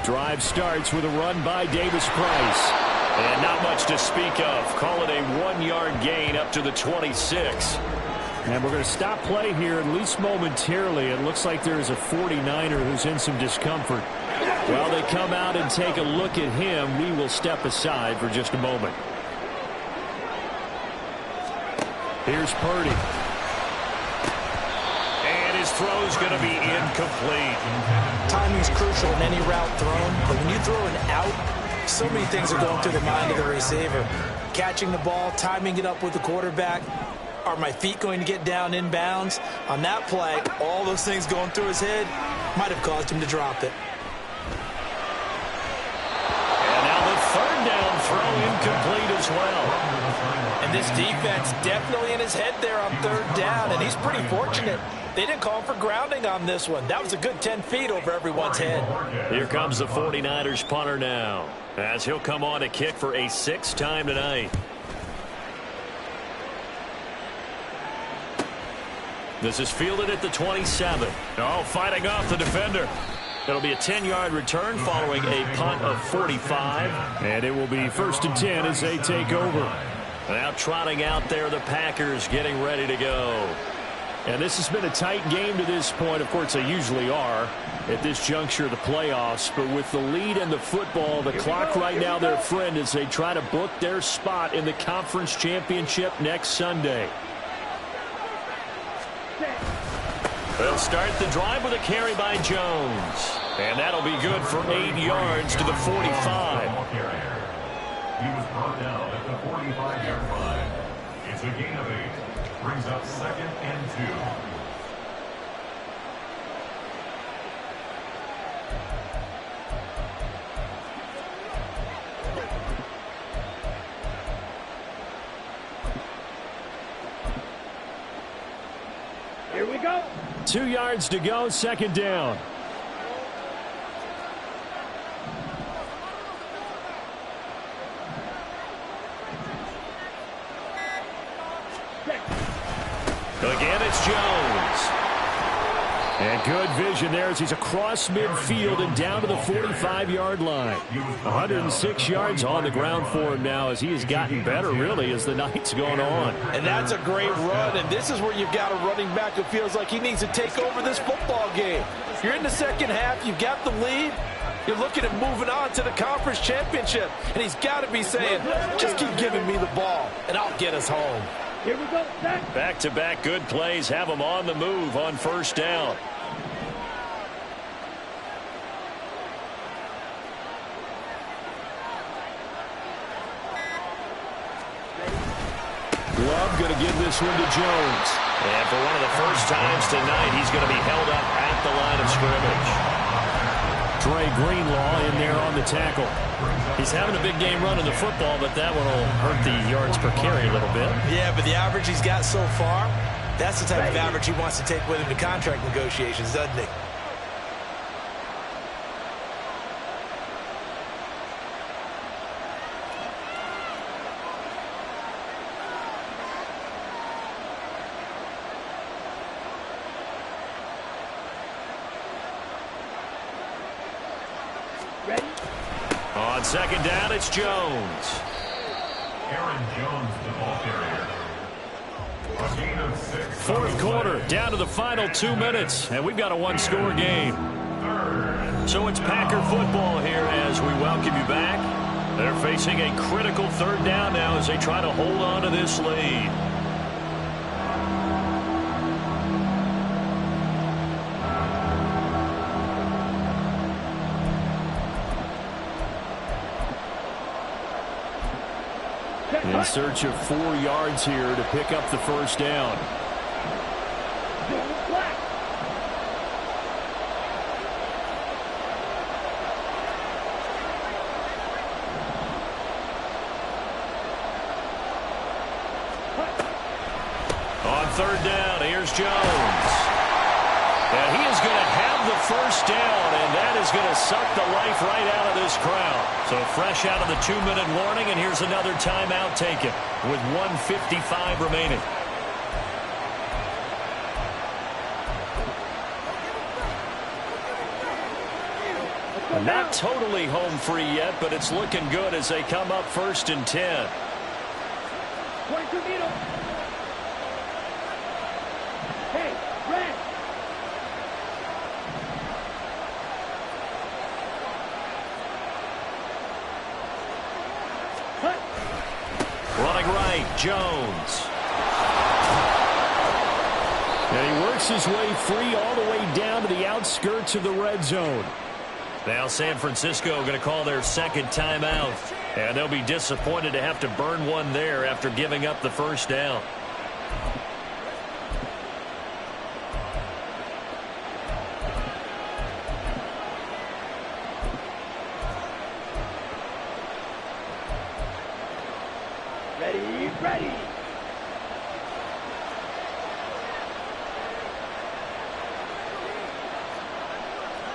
Drive starts with a run by Davis Price. And not much to speak of. Call it a 1-yard gain up to the 26. And we're going to stop play here, at least momentarily. It looks like there is a 49er who's in some discomfort. While they come out and take a look at him, we will step aside for just a moment. Here's Purdy. And his throw's going to be incomplete. Timing's crucial in any route thrown, but when you throw an out, so many things are going through the mind of the receiver. Catching the ball, timing it up with the quarterback. Are my feet going to get down in bounds? On that play, all those things going through his head might have caused him to drop it. And now the 3rd down throw incomplete as well. And this defense definitely in his head there on third down, and he's pretty fortunate. They didn't call him for grounding on this one. That was a good 10 feet over everyone's head. Here comes the 49ers punter now, as he'll come on to kick for a 6th time tonight. This is fielded at the 27. Oh, fighting off the defender. It'll be a 10-yard return following a punt of 45. And it will be 1st and 10 as they take over. Now trotting out there, the Packers getting ready to go. And this has been a tight game to this point. Of course, they usually are at this juncture of the playoffs. But with the lead in the football, the clock right now their friend as they try to book their spot in the conference championship next Sunday. They'll start the drive with a carry by Jones. And that'll be good for 8 yards to the 45. He was brought down at the 45-yard line. It's a gain of 8. Brings up 2nd and 2. Here we go. 2 yards to go, 2nd down. Again, it's Jones. And good vision there as he's across midfield and down to the 45-yard line. 106 yards on the ground for him now as he has gotten better, really, as the night's gone on. And that's a great run, and this is where you've got a running back who feels like he needs to take over this football game. You're in the second half, you've got the lead, you're looking at moving on to the conference championship, and he's got to be saying, just keep giving me the ball, and I'll get us home. Here we go. Back-to-back good plays have him on the move on 1st down. Love going to give this one to Jones. And for one of the first times tonight, he's going to be held up at the line of scrimmage. Trey Greenlaw in there on the tackle. He's having a big game running the football, but that one will hurt the yards per carry a little bit. Yeah, but the average he's got so far, that's the type of average he wants to take with him to contract negotiations, doesn't he? On 2nd down, it's Jones. Aaron Jones, the ball carrier. A gain of 6. 4th quarter, down to the final 2 minutes, and we've got a one-score game. So it's Packer football here as we welcome you back. They're facing a critical 3rd down now as they try to hold on to this lead. In search of 4 yards here to pick up the 1st down. On 3rd down, here's Jones. And he is going to have the 1st down, and that is going to suck the life right out of this crowd. So fresh out of the 2-minute warning, and here's another timeout taken with 1:55 remaining. Not totally home free yet, but it's looking good as they come up 1st and 10. 22 meters. Hey, red. Running right, Jones. And he works his way free all the way down to the outskirts of the red zone. Now San Francisco going to call their 2nd timeout. And they'll be disappointed to have to burn one there after giving up the 1st down. ready.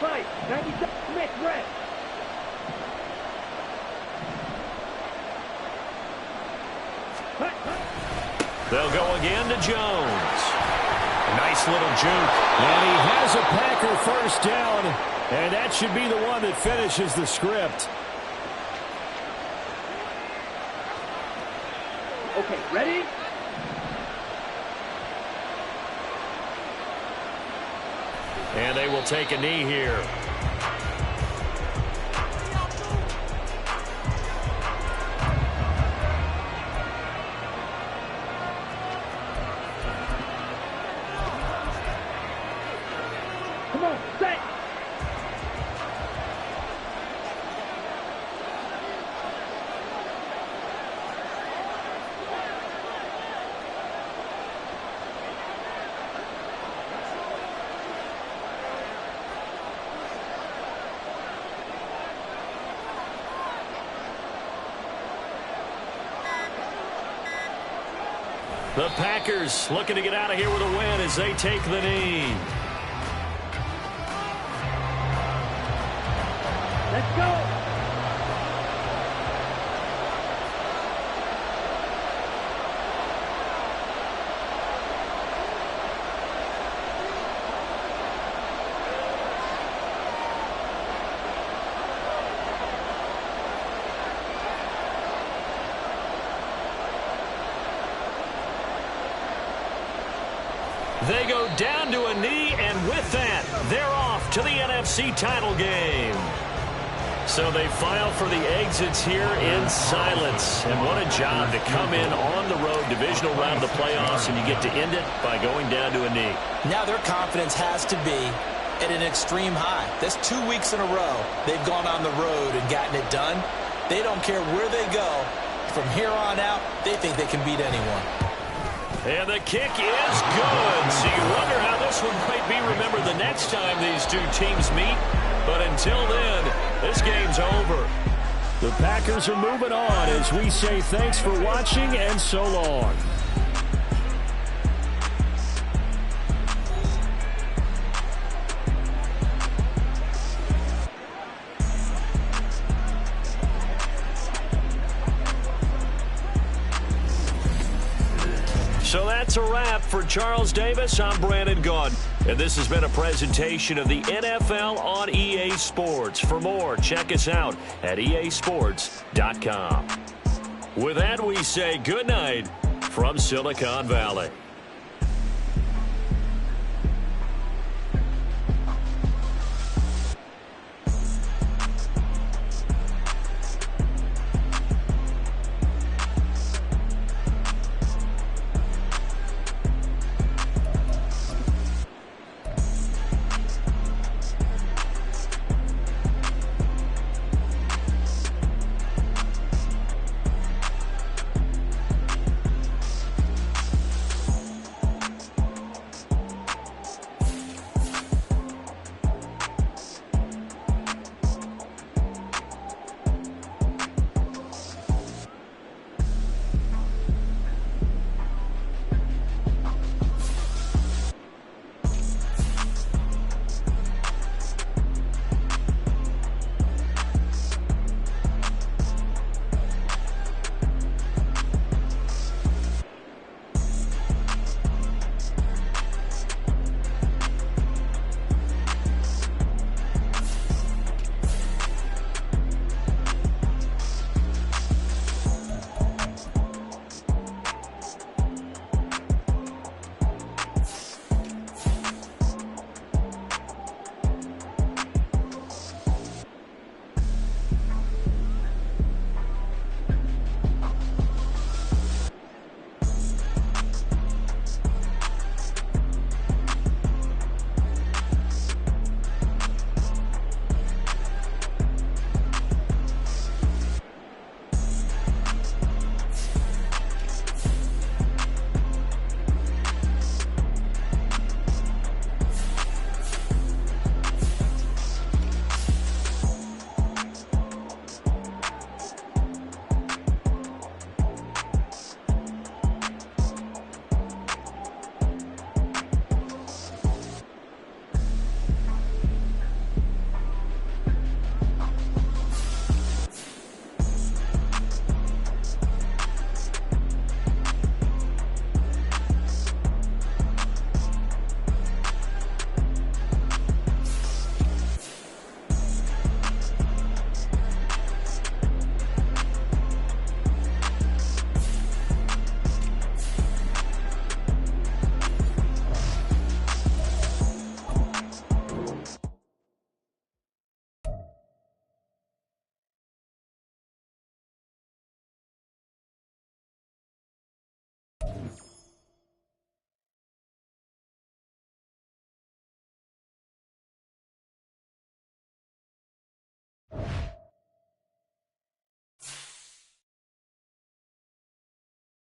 Fight, 90 seconds, Smith, rest. They'll go again to Jones. Nice little juke. And he has a Packer first down, and that should be the one that finishes the script. Okay, ready? And they will take a knee here. Come on, set. The Packers looking to get out of here with a win as they take the knee. Let's go. They go down to a knee, and with that, they're off to the NFC title game. So they file for the exits here in silence. And what a job to come in on the road, divisional round of the playoffs, and you get to end it by going down to a knee. Now their confidence has to be at an extreme high. That's 2 weeks in a row they've gone on the road and gotten it done. They don't care where they go. From here on out, they think they can beat anyone. And the kick is good. So you wonder how this one might be remembered the next time these two teams meet. But until then, this game's over. The Packers are moving on as we say thanks for watching and so long. So that's a wrap for Charles Davis. I'm Brandon Gaudin. And this has been a presentation of the NFL on EA Sports. For more, check us out at easports.com. With that, we say good night from Silicon Valley.